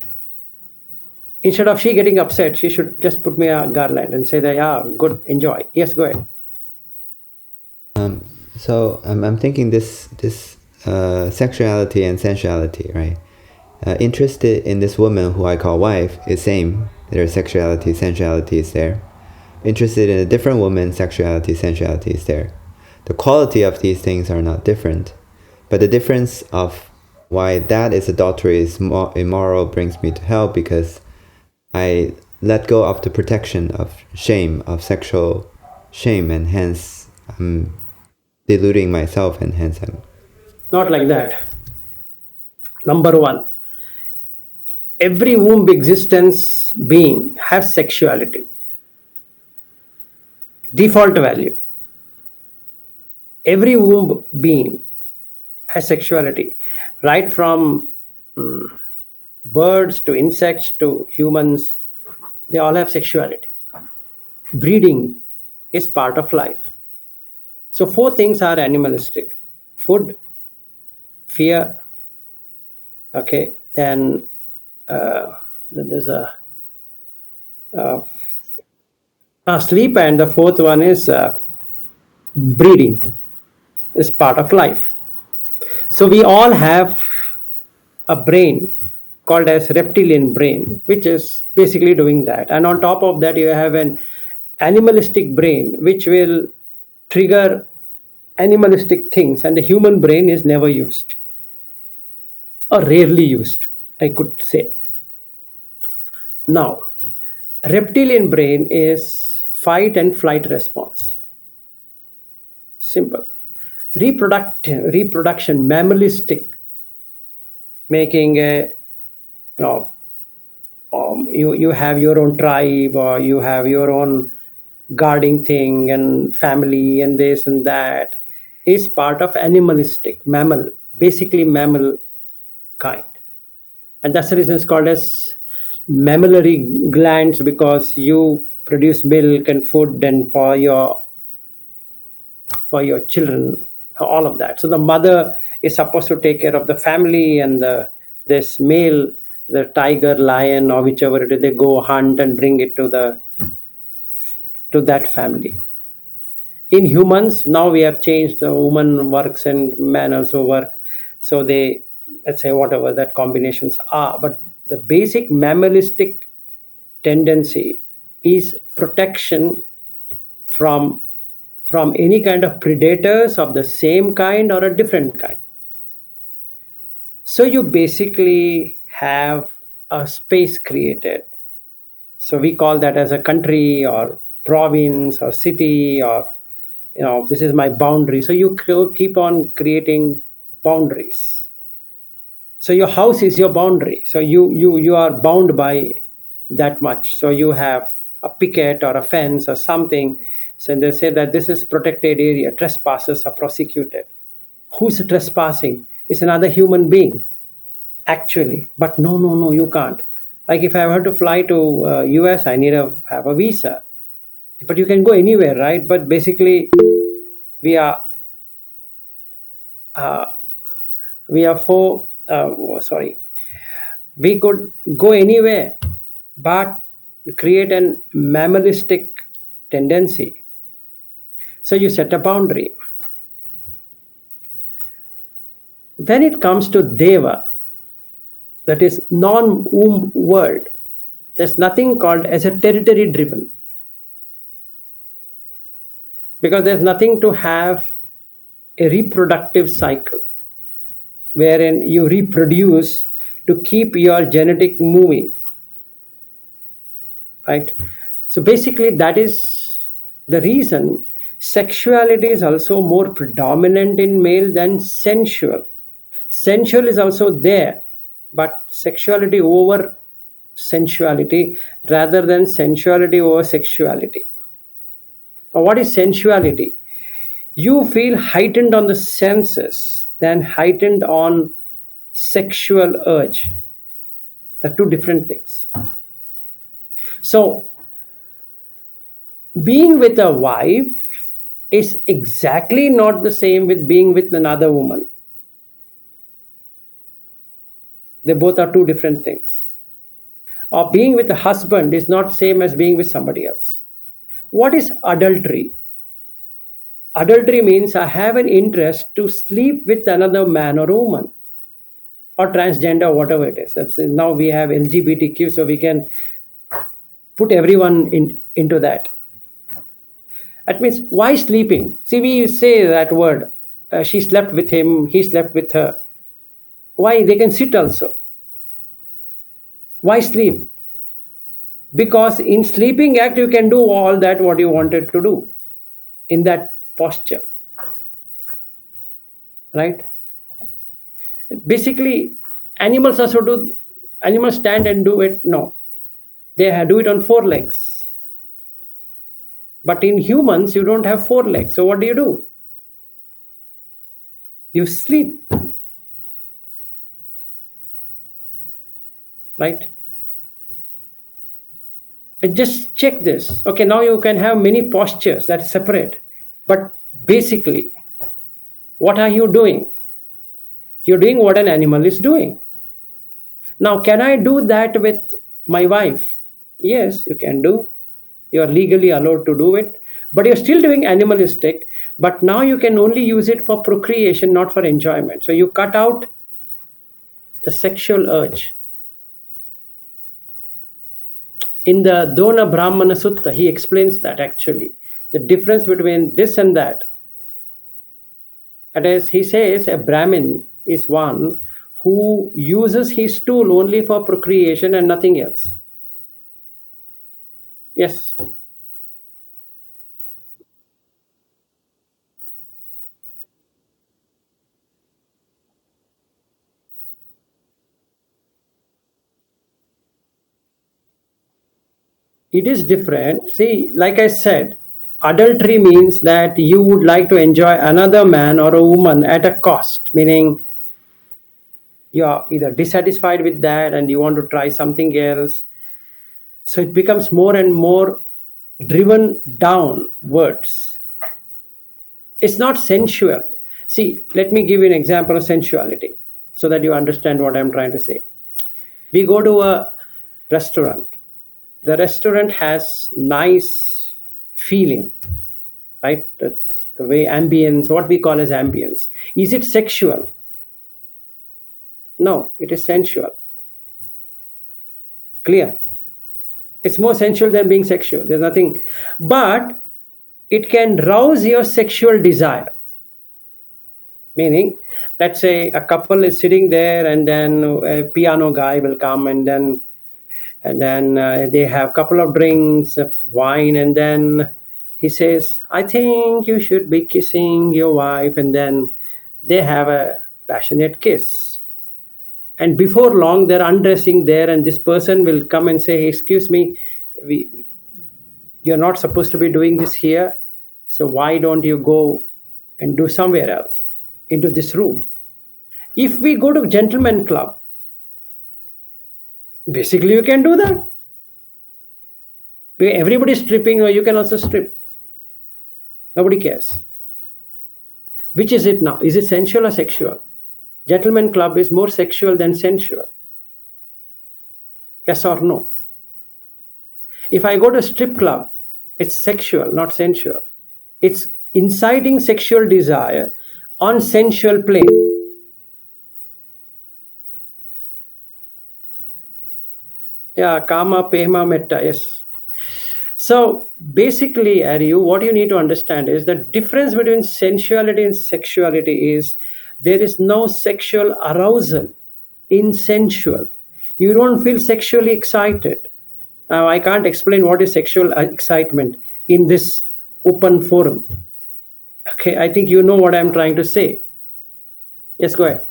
Instead of she getting upset, she should just put me a garland and say that, yeah, good, enjoy. Yes, go ahead.
So I'm thinking this sexuality and sensuality, right? Interested in this woman who I call wife is same. Their sexuality, sensuality is there. Interested in a different woman, sexuality, sensuality is there. The quality of these things are not different, but the difference of why that is adultery is more immoral brings me to hell, because I let go of the protection of shame, of sexual shame, and hence I'm deluding myself, and hence I'm...
Not like that. Number one, every womb existence being has sexuality. Default value. Every womb being has sexuality. Right from birds to insects to humans, they all have sexuality. Breeding is part of life. So four things are animalistic: food, fear, okay, then there's sleep, and the fourth one is breeding, is part of life. So we all have a brain called as reptilian brain, which is basically doing that. And on top of that, you have an animalistic brain, which will trigger animalistic things, and the human brain is never used or rarely used, I could say. Now, reptilian brain is fight and flight response. Simple. Reproduction, mammalistic, making a, you have your own tribe, or you have your own guarding thing and family and this and that, is part of animalistic, mammal, basically mammal kind. And that's the reason it's called as mammillary glands, because you produce milk and food and for your children, all of that. So the mother is supposed to take care of the family, and this male, the tiger, lion, or whichever it is, they go hunt and bring it to that family. In humans, now we have changed, the woman works and man also work. So they, let's say, whatever that combinations are. But the basic mammalistic tendency is protection from any kind of predators of the same kind or a different kind. So you basically have a space created. So we call that as a country or province or city, or this is my boundary. So you keep on creating boundaries. So your house is your boundary. So you are bound by that much. So you have a picket or a fence or something. So they say that this is protected area. Trespassers are prosecuted. Who's trespassing? It's another human being, actually. But no, you can't. Like if I were to fly to US, I need to have a visa. But you can go anywhere, right? But basically, we are uh, we are for sorry, we could go anywhere, but create an mammalistic tendency. So you set a boundary. When it comes to Deva, that is non-womb world, there's nothing called as a territory driven, because there's nothing to have a reproductive cycle wherein you reproduce to keep your genetic moving, right? So basically, that is the reason sexuality is also more predominant in male than sensual. Sensual is also there, but sexuality over sensuality rather than sensuality over sexuality. Now, what is sensuality? You feel heightened on the senses than heightened on sexual urge. They're two different things. So, being with a wife is exactly not the same with being with another woman. They both are two different things. Or being with a husband is not same as being with somebody else. What is adultery? Adultery means I have an interest to sleep with another man or woman, or transgender, whatever it is. Now we have LGBTQ, so we can put everyone into that. That means why sleeping? See, we say that word. She slept with him, he slept with her. Why? They can sit also. Why sleep? Because in sleeping act you can do all that what you wanted to do in that posture, right? Basically, animals also do. Animals stand and do it. No, they do it on four legs. But in humans, you don't have four legs. So what do? You sleep, right? And just check this. Okay, now you can have many postures that is separate. But basically, what are you doing? You're doing what an animal is doing. Now, can I do that with my wife? Yes, you can do. You are legally allowed to do it. But you're still doing animalistic. But now you can only use it for procreation, not for enjoyment. So you cut out the sexual urge. In the Dona Brahmana Sutta, he explains that actually. The difference between this and that. That is, he says a Brahmin is one who uses his tool only for procreation and nothing else. Yes. It is different. See, like I said, adultery means that you would like to enjoy another man or a woman at a cost, meaning you are either dissatisfied with that and you want to try something else. So it becomes more and more driven downwards. It's not sensual. See, let me give you an example of sensuality so that you understand what I'm trying to say. We go to a restaurant. The restaurant has nice feeling, right? That's the way ambience, what we call as ambience. Is it sexual? No, it is sensual. Clear? It's more sensual than being sexual. There's nothing. But it can rouse your sexual desire. Meaning, let's say a couple is sitting there and then a piano guy will come and then they have a couple of drinks of wine and then he says, I think you should be kissing your wife, and then they have a passionate kiss. And before long, they're undressing there, and this person will come and say, hey, excuse me, you're not supposed to be doing this here. So why don't you go and do somewhere else into this room? If we go to gentleman club, Basically, you can do that. Everybody's stripping, or you can also strip. Nobody cares. Which is it now? Is it sensual or sexual? Gentleman club is more sexual than sensual. Yes or no? If I go to a strip club, it's sexual, not sensual. It's inciting sexual desire on sensual plane. Yeah, kama, pema, metta, yes. So basically, Aryu, what you need to understand is the difference between sensuality and sexuality is there is no sexual arousal in sensual. You don't feel sexually excited. Now, I can't explain what is sexual excitement in this open forum. Okay, I think you know what I'm trying to say. Yes, go ahead.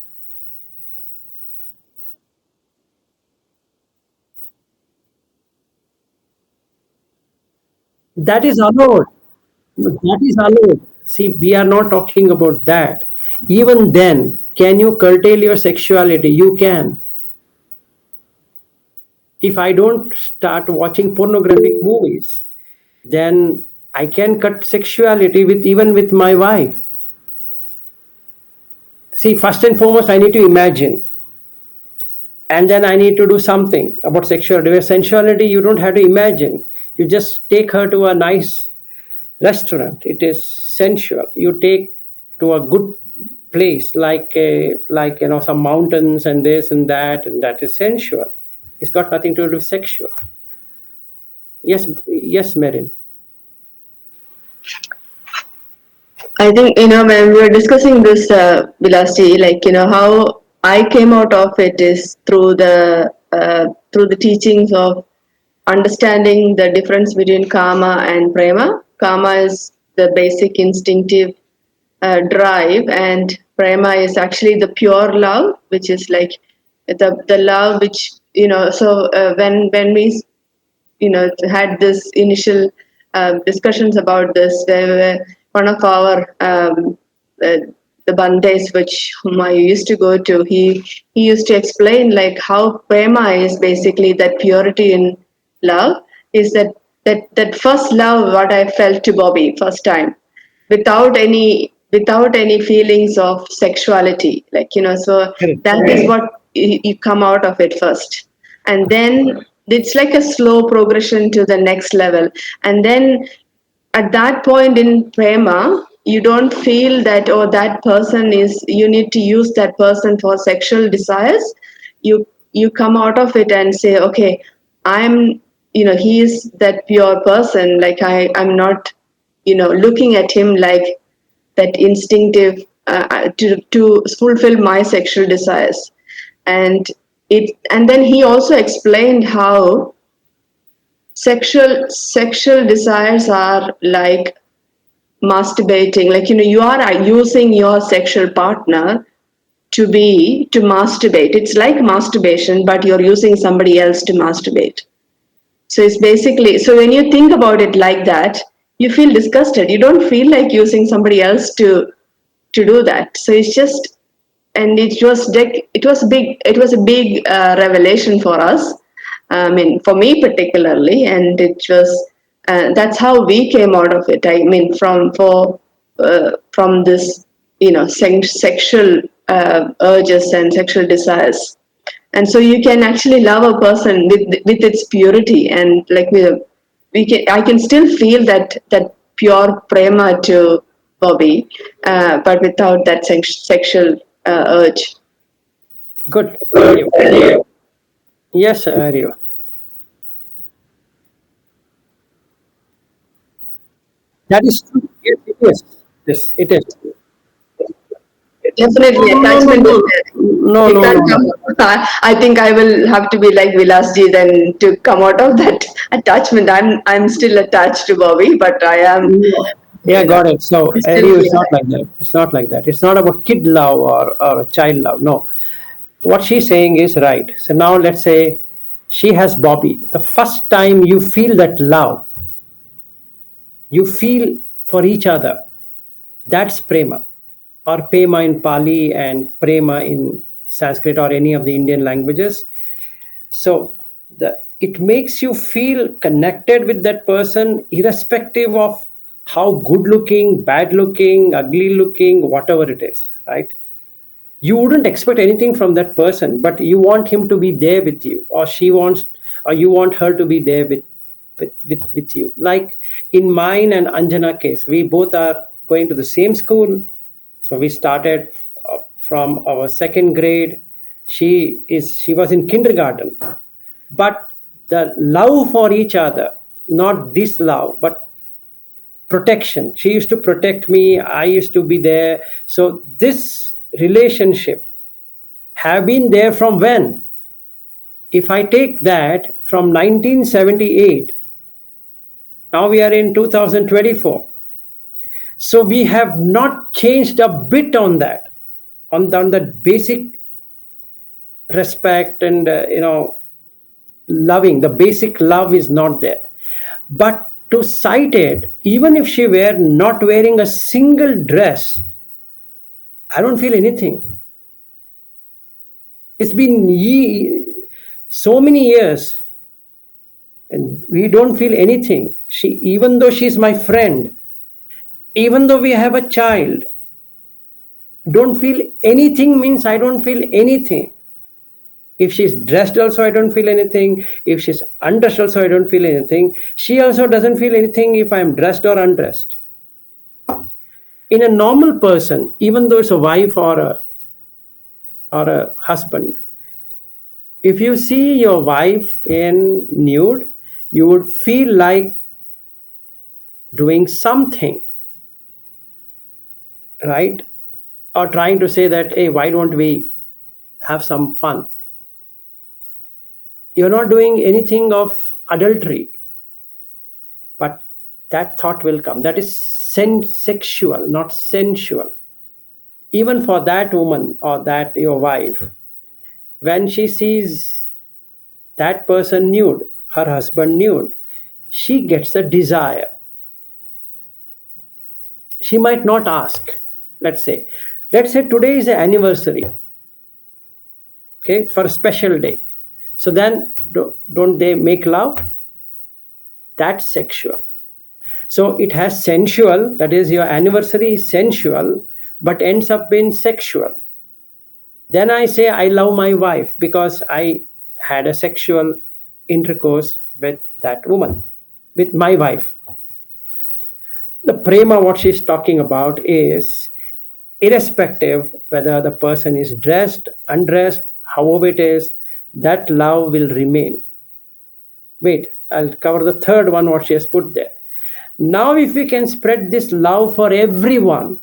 That is allowed. That is allowed. See, we are not talking about that. Even then, can you curtail your sexuality? You can. If I don't start watching pornographic movies, then I can cut sexuality with even with my wife. See, first and foremost, I need to imagine, and then I need to do something about sexuality. Where sensuality, you don't have to imagine. You just take her to a nice restaurant. It is sensual. You take to a good place like some mountains and this and that is sensual. It's got nothing to do with sexual. Yes, yes, Merin.
I think, when we were discussing this, Vilasi, how I came out of it is through the teachings of understanding the difference between karma and prema. Karma is the basic instinctive drive, and prema is actually the pure love, which is like the love which, so when we had this initial discussions about this, where one of our uh, the bandes which whom I used to go to, he used to explain like how prema is basically that purity in love, is that first love what I felt to Bobby first time, without any feelings of sexuality, so
Correct.
that is what you come out of it first, and then it's like a slow progression to the next level, and then at that point in prema you don't feel that, oh, that person is, you need to use that person for sexual desires. You come out of it and say, okay, I'm, he is that pure person, like I'm not, looking at him like that instinctive, to fulfill my sexual desires. And then he also explained how sexual desires are like masturbating, like, you are using your sexual partner to masturbate. It's like masturbation, but you're using somebody else to masturbate. So it's basically, so when you think about it like that, you feel disgusted. You don't feel like using somebody else to do that. So it's just, and it was a big revelation for us. I mean, for me particularly, and it was, that's how we came out of it. I mean, from this, sexual urges and sexual desires, and so you can actually love a person with its purity, and like I can still feel that pure prema to Bobby, but without that sexual urge.
Good. Yes, Aryu. That is true. Yes, it is. Yes, it is.
Definitely,
No, no, no,
attachment is
no,
there.
no,
You
no, no,
can't
no.
come. I think I will have to be like Vilasji then to come out of that attachment. I'm still attached to Bobby, but I am,
No. Yeah, got it. So,
I still
Aryu, it's
feel
not like that. It's not like that. It's not about kid love or child love. No. What she's saying is right. So now let's say she has Bobby. The first time you feel that love, you feel for each other. That's prema, or pema in Pali and prema in Sanskrit or any of the Indian languages. So it makes you feel connected with that person, irrespective of how good looking, bad looking, ugly looking, whatever it is, right? You wouldn't expect anything from that person, but you want him to be there with you, or she wants, or you want her to be there with you. Like in mine and Anjana case, we both are going to the same school. So we started from our second grade. She was in kindergarten, but the love for each other, not this love, but protection. She used to protect me, I used to be there. So this relationship have been there from when? If I take that from 1978, now we are in 2024. So we have not changed a bit on that, on that basic respect and loving. The basic love is not there. But to cite it, even if she were not wearing a single dress, I don't feel anything. It's been so many years and we don't feel anything. Even though she's my friend, even though we have a child, don't feel anything means I don't feel anything. If she's dressed also, I don't feel anything. If she's undressed also, I don't feel anything. She also doesn't feel anything if I'm dressed or undressed. In a normal person, even though it's a wife or a husband, if you see your wife in nude, you would feel like doing something, right? Or trying to say that, hey, why don't we have some fun? You're not doing anything of adultery, but that thought will come. That is sexual, not sensual. Even for that woman or that your wife, when she sees that person nude, her husband nude, she gets a desire. She might not ask. Let's say today is the anniversary, okay, for a special day. So then don't they make love? That's sexual. So it has sensual, that is your anniversary is sensual, but ends up being sexual. Then I say I love my wife because I had a sexual intercourse with that woman, with my wife. The prema, what she's talking about is irrespective whether the person is dressed, undressed, however it is, that love will remain. Wait, I'll cover the third one, what she has put there. Now, if we can spread this love for everyone,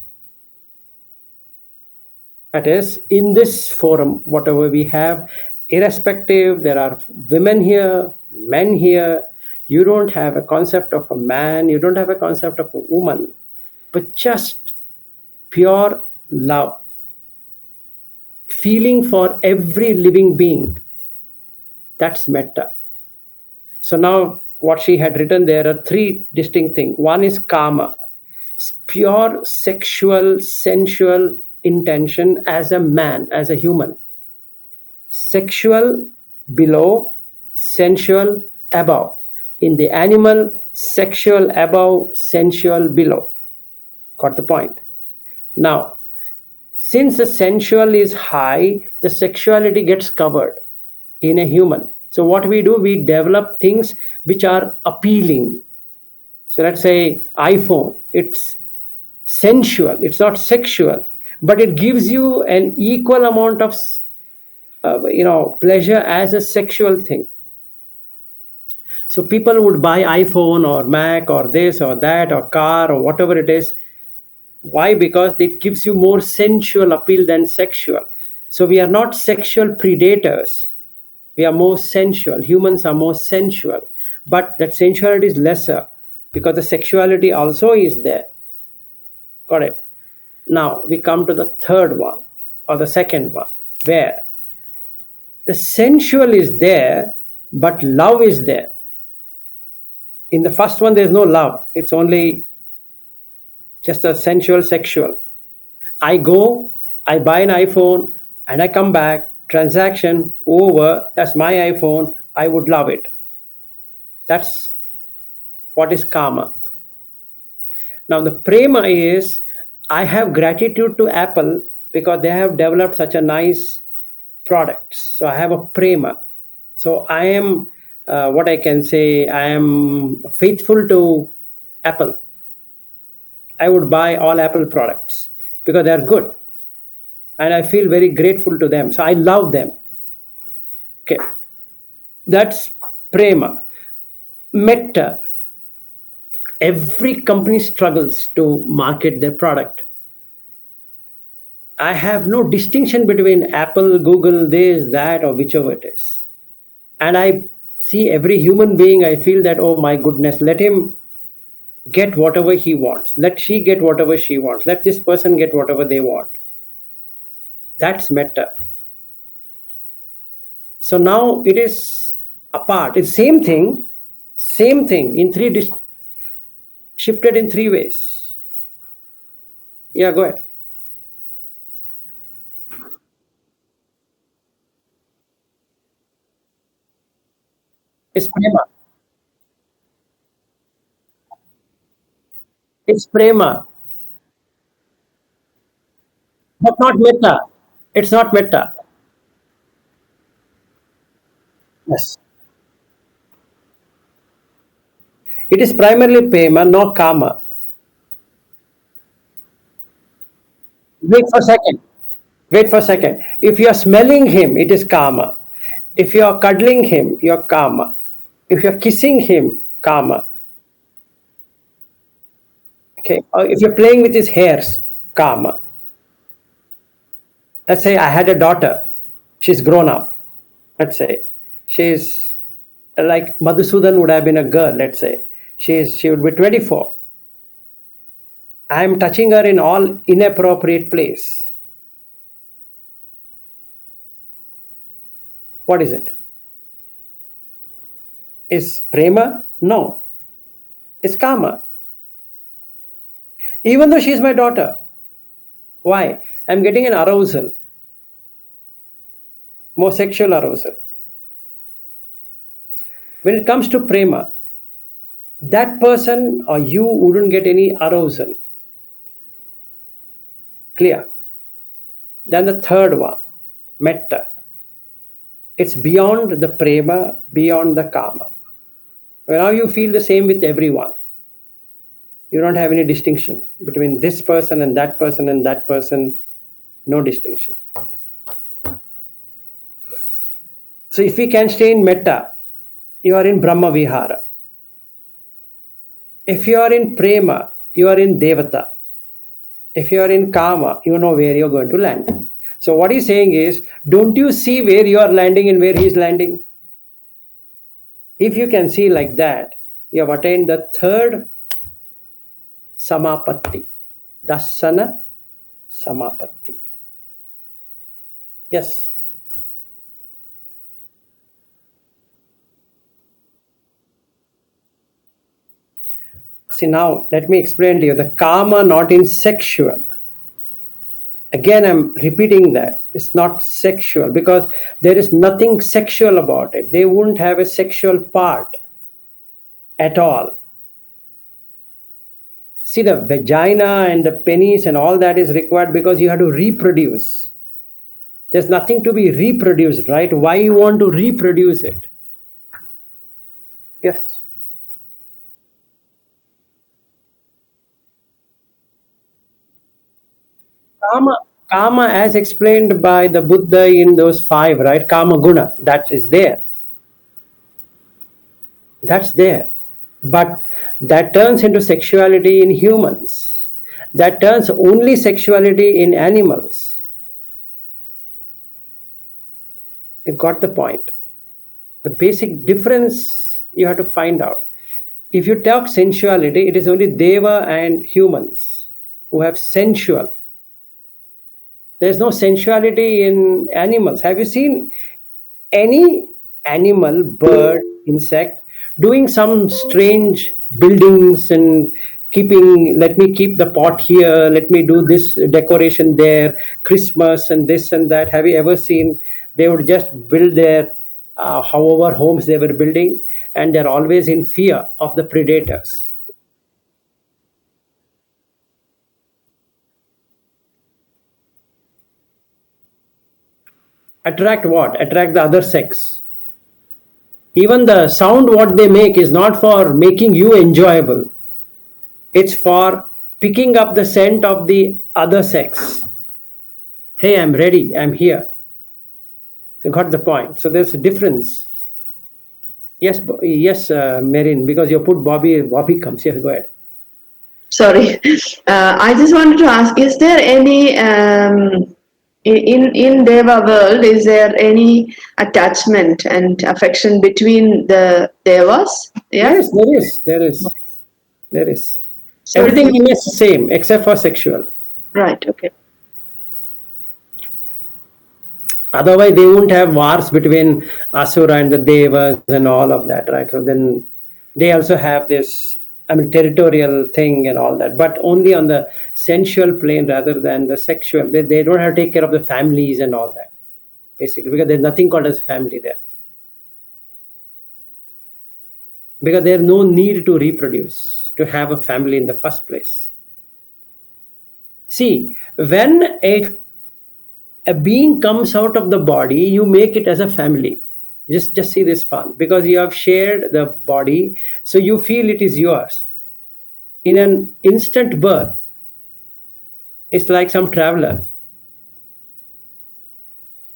that is, in this forum, whatever we have, irrespective, there are women here, men here, you don't have a concept of a man, you don't have a concept of a woman, but just pure love, feeling for every living being. That's metta. So now what she had written there are three distinct things. One is kama, pure sexual, sensual intention as a man, as a human. Sexual below, sensual above. In the animal, sexual above, sensual below. Got the point? Now, since the sensual is high, the sexuality gets covered in a human. So what we do, we develop things which are appealing. So let's say iPhone, it's sensual, it's not sexual, but it gives you an equal amount of pleasure as a sexual thing. So people would buy iPhone or Mac or this or that or car or whatever it is. Why? Because it gives you more sensual appeal than sexual. So we are not sexual predators. We are more sensual. Humans are more sensual. But that sensuality is lesser because the sexuality also is there. Got it? Now we come to the third one or the second one, where the sensual is there, but love is there. In the first one, there's no love. It's only just a sensual, sexual. I go, I buy an iPhone, and I come back, transaction over, that's my iPhone, I would love it. That's what is karma. Now, the prema is I have gratitude to Apple because they have developed such a nice product. So I have a prema. So I am, what I can say, I am faithful to Apple. I would buy all Apple products because they are good. And I feel very grateful to them. So I love them. Okay. That's prema. Metta. Every company struggles to market their product. I have no distinction between Apple, Google, this, that, or whichever it is. And I see every human being, I feel that, oh my goodness, let him get whatever he wants. Let she get whatever she wants. Let this person get whatever they want. That's metta. So now it is apart. It's same thing in shifted in three ways. Yeah, go ahead. It's prema. It's prema, but not metta. It's not metta. Yes. It is primarily prema, not karma. Wait for a second. Wait for a second. If you are smelling him, it is karma. If you are cuddling him, you're karma. If you're kissing him, karma. Okay. Or if you're playing with his hairs, karma. Let's say I had a daughter. She's grown up. Let's say she's like Madhusudan would have been a girl. Let's say she would be 24. I am touching her in all inappropriate place. What is it? Is prema? No. It's karma. Even though she's my daughter. Why? I'm getting an arousal. More sexual arousal. When it comes to prema, that person or you wouldn't get any arousal. Clear? Then the third one, metta. It's beyond the prema, beyond the karma. Now you feel the same with everyone. You don't have any distinction between this person and that person and that person. No distinction. So if we can stay in metta, you are in Brahma Vihara. If you are in prema, you are in Devata. If you are in karma, you know where you're going to land. So what he's saying is, don't you see where you are landing and where he's landing? If you can see like that, you have attained the third samapatti, dasana samapatti. Yes. See, now let me explain to you the karma not in sexual. Again, I'm repeating that. It's not sexual because there is nothing sexual about it. They wouldn't have a sexual part at all. See, the vagina and the penis and all that is required because you have to reproduce. There's nothing to be reproduced, right? Why you want to reproduce it? Yes. Kama as explained by the Buddha in those five, right? Kama guna, that is there. That's there. But that turns into sexuality in humans. That turns only sexuality in animals. You got the point. The basic difference you have to find out. If you talk sensuality, it is only Deva and humans who have sensual. There's no sensuality in animals. Have you seen any animal, bird, insect doing some strange buildings and let me keep the pot here, let me do this decoration there, Christmas and this and that? Have you ever seen they would just build their however homes they were building, and they're always in fear of the predators. Attract what? Attract the other sex. Even the sound what they make is not for making you enjoyable. It's for picking up the scent of the other sex. Hey, I'm ready, I'm here. So got the point. So there's a difference. Yes, yes, Marin, because you put Bobby. Bobby comes. Yes, go ahead.
Sorry, I just wanted to ask: is there any in Deva world? Is there any attachment and affection between the Devas? Yeah.
Yes, there is. There is. There is.
So
Everything is the same except for sexual.
right. Okay.
Otherwise, they won't have wars between Asura and the Devas and all of that, right? So then they also have this, I mean, territorial thing and all that, but only on the sensual plane rather than the sexual. They don't have to take care of the families and all that, basically, because there's nothing called as family there. Because there's no need to reproduce, to have a family in the first place. See, when a being comes out of the body, you make it as a family. Just see this fun, because you have shared the body, so you feel it is yours. In an instant birth, it's like some traveler.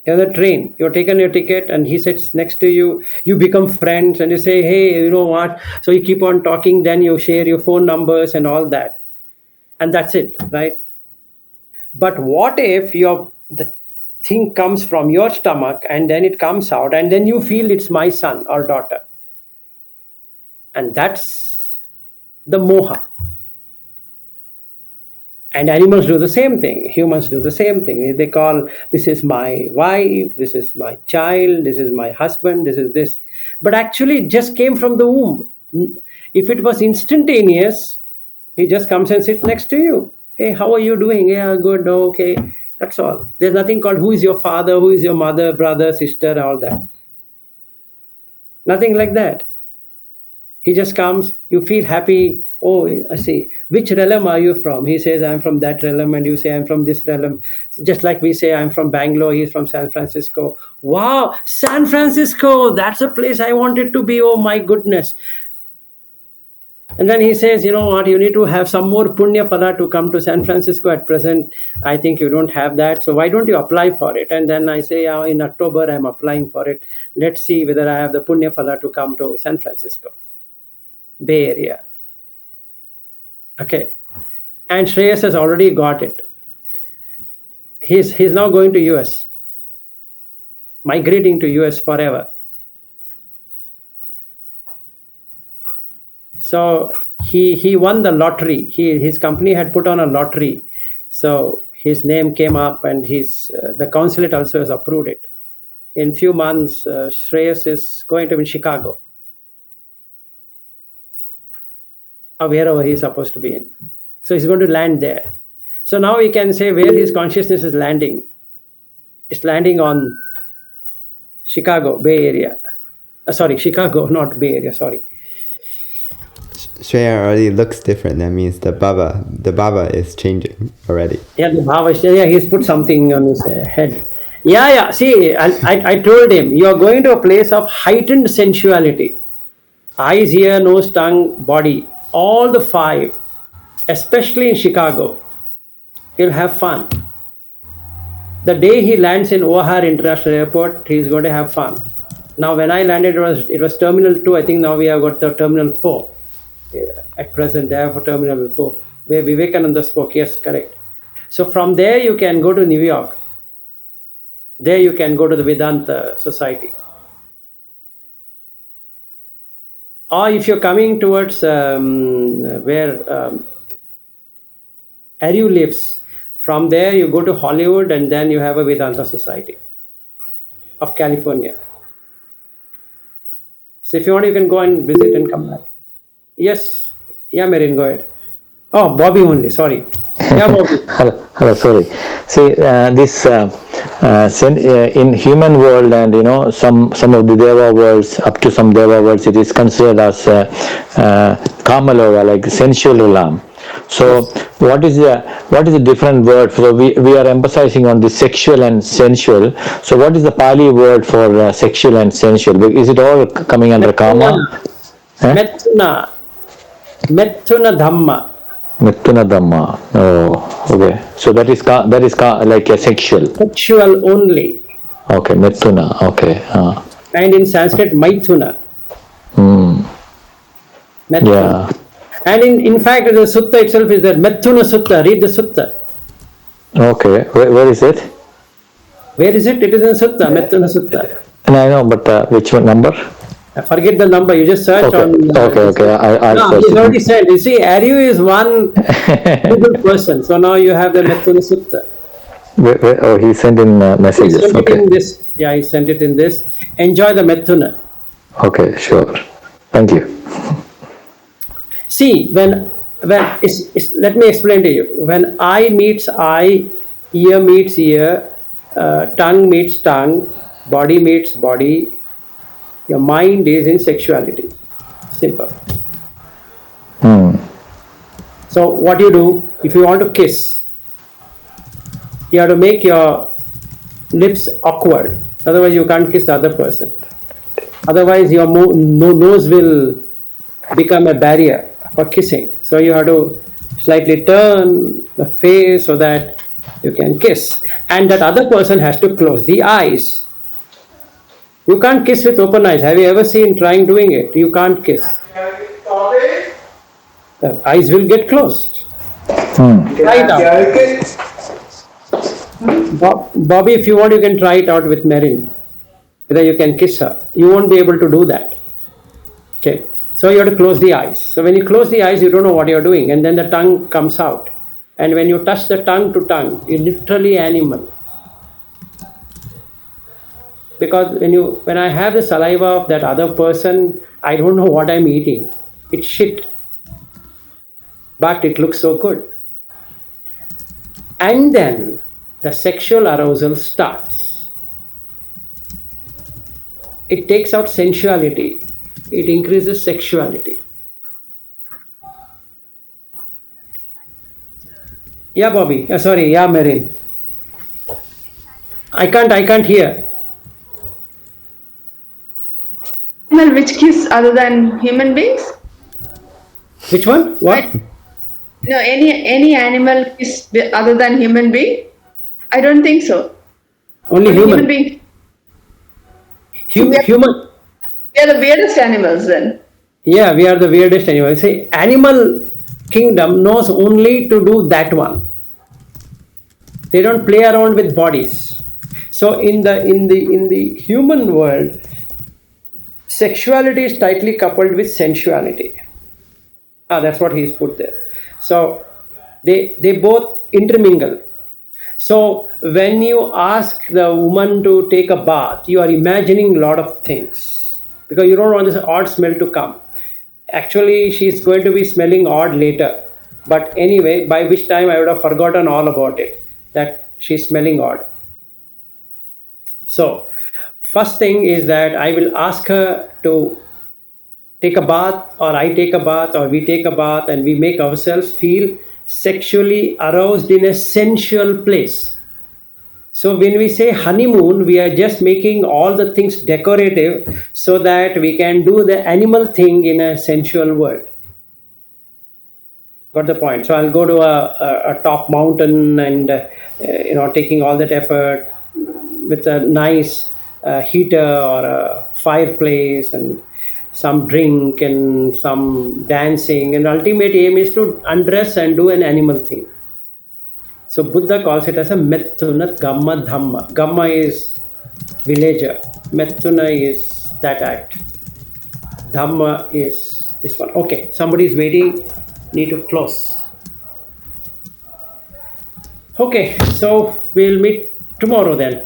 You're on the train, you're taken your ticket, and he sits next to you. You become friends, and you say, "Hey, you know what?" So you keep on talking. Then you share your phone numbers and all that, and that's it, right? But what if the thing comes from your stomach and then it comes out and then you feel it's my son or daughter? And that's the moha. And animals do the same thing. Humans do the same thing. They call, this is my wife, this is my child, this is my husband, this is this. But actually it just came from the womb. If it was instantaneous, he just comes and sits next to you. Hey, how are you doing? Yeah, good, okay. That's all. There's nothing called who is your father, who is your mother, brother, sister, all that. Nothing like that. He just comes, you feel happy. Oh, I see. Which realm are you from? He says, I'm from that realm, and you say, I'm from this realm. Just like we say, I'm from Bangalore, he's from San Francisco. Wow, San Francisco, that's a place I wanted to be. Oh my goodness. And then he says, you know what, you need to have some more punya phala to come to San Francisco at present. I think you don't have that. So why don't you apply for it? And then I say, in October, I'm applying for it. Let's see whether I have the punya phala to come to San Francisco, Bay Area. Okay. And Shreyas has already got it. He's now going to US, migrating to US forever. So he won the lottery. His company had put on a lottery. So his name came up, and the consulate also has approved it. In few months, Shreyas is going to be in Chicago, or wherever he's supposed to be in. So he's going to land there. So now we can say where his consciousness is landing. It's landing on Chicago, Bay Area. Sorry, Chicago, not Bay Area, sorry.
Shreya already looks different. That means the Baba is changing already.
Yeah, the Baba, yeah, he's put something on his head. Yeah. See, I told him, you are going to a place of heightened sensuality. Eyes, ear, nose, tongue, body, all the five, especially in Chicago. He'll have fun. The day he lands in O'Hare International Airport, he's going to have fun. Now, when I landed, it was Terminal 2. I think now we have got the Terminal 4. At present, they have a Terminal 4, where Vivekananda spoke. Yes, correct. So from there, you can go to New York. There you can go to the Vedanta Society. Or if you're coming towards where Aru lives, from there you go to Hollywood, and then you have a Vedanta Society of California. So if you want, you can go and visit and come back. Yes. Yeah, Marin, go ahead. Oh, Bobby only. Sorry. Yeah, Bobby.
Hello. Sorry. See, this in human world, and some of the deva worlds, up to some deva worlds, it is considered as kamaloga, like sensual realm. So what is the different word? So we are emphasizing on the sexual and sensual. So what is the Pali word for sexual and sensual? Is it all coming under kama?
Methuna. Methuna Dhamma.
Mithuna Dhamma. Oh, okay. So that is like a sexual.
Sexual only.
Okay, Mithuna. Okay.
And in Sanskrit, Maithuna. Methuna.
Yeah.
And in fact, the sutta itself is there. Methuna Sutta. Read the sutta.
Okay. Where is it?
Where is it? It is in Sutta. Methuna Sutta.
And I know, but which one number?
Forget the number. You just search on.
Okay. I'll
No,
search
he's
it.
already said. You see, Aryu is one good person. So now you have the Methuna Sutta.
Oh, he sent in
He
messages.
sent it
Okay.
in this. Yeah, he sent it in this. Enjoy the Methuna.
Okay, sure. Thank you.
See, when let me explain to you. When eye meets eye, ear meets ear, tongue meets tongue, body meets body, your mind is in sexuality. Simple. So what you do, if you want to kiss, you have to make your lips awkward. Otherwise, you can't kiss the other person. Otherwise, your nose will become a barrier for kissing. So you have to slightly turn the face so that you can kiss. And that other person has to close the eyes. You can't kiss with open eyes. Have you ever seen trying doing it? You can't kiss. The eyes will get closed. Try it out. Bobby, if you want, you can try it out with Marin. Whether you can kiss her. You won't be able to do that. Okay. So you have to close the eyes. So when you close the eyes, you don't know what you're doing. And then the tongue comes out. And when you touch the tongue to tongue, you're literally animal. Because when I have the saliva of that other person, I don't know what I'm eating. It's shit. But it looks so good. And then the sexual arousal starts. It takes out sensuality. It increases sexuality. Yeah, Bobby. Sorry, yeah, Marin. I can't hear.
Animal which kiss other than human beings?
Which one? What?
No, any animal kiss other than human being? I don't think so.
Only human.
being.
Human.
We are the weirdest animals then.
Yeah, we are the weirdest animals. See, animal kingdom knows only to do that one. They don't play around with bodies. So in the human world, sexuality is tightly coupled with sensuality. That's what he's put there. So they both intermingle. So when you ask the woman to take a bath, you are imagining a lot of things because you don't want this odd smell to come. Actually, she's going to be smelling odd later. But anyway, by which time I would have forgotten all about it, that she's smelling odd. So first thing is that I will ask her to take a bath, or I take a bath, or we take a bath, and we make ourselves feel sexually aroused in a sensual place. So when we say honeymoon, we are just making all the things decorative so that we can do the animal thing in a sensual world. Got the point? So I'll go to a top mountain and taking all that effort with a nice heater or a fireplace and some drink and some dancing, and ultimate aim is to undress and do an animal thing. So Buddha calls it as a Methuna Gamma Dhamma. Gamma is villager. Methuna is that act. Dhamma is this one. Okay, somebody is waiting. Need to close. Okay, so we'll meet tomorrow then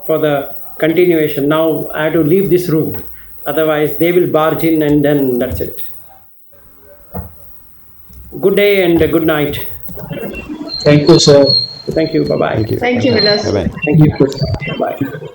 for the continuation. Now I have to leave this room. Otherwise, they will barge in and then that's it. Good day and good night.
Thank you, sir.
Thank you. Bye bye.
Thank you.
Thank you, Vilas.
Bye bye.
Thank you. Bye bye.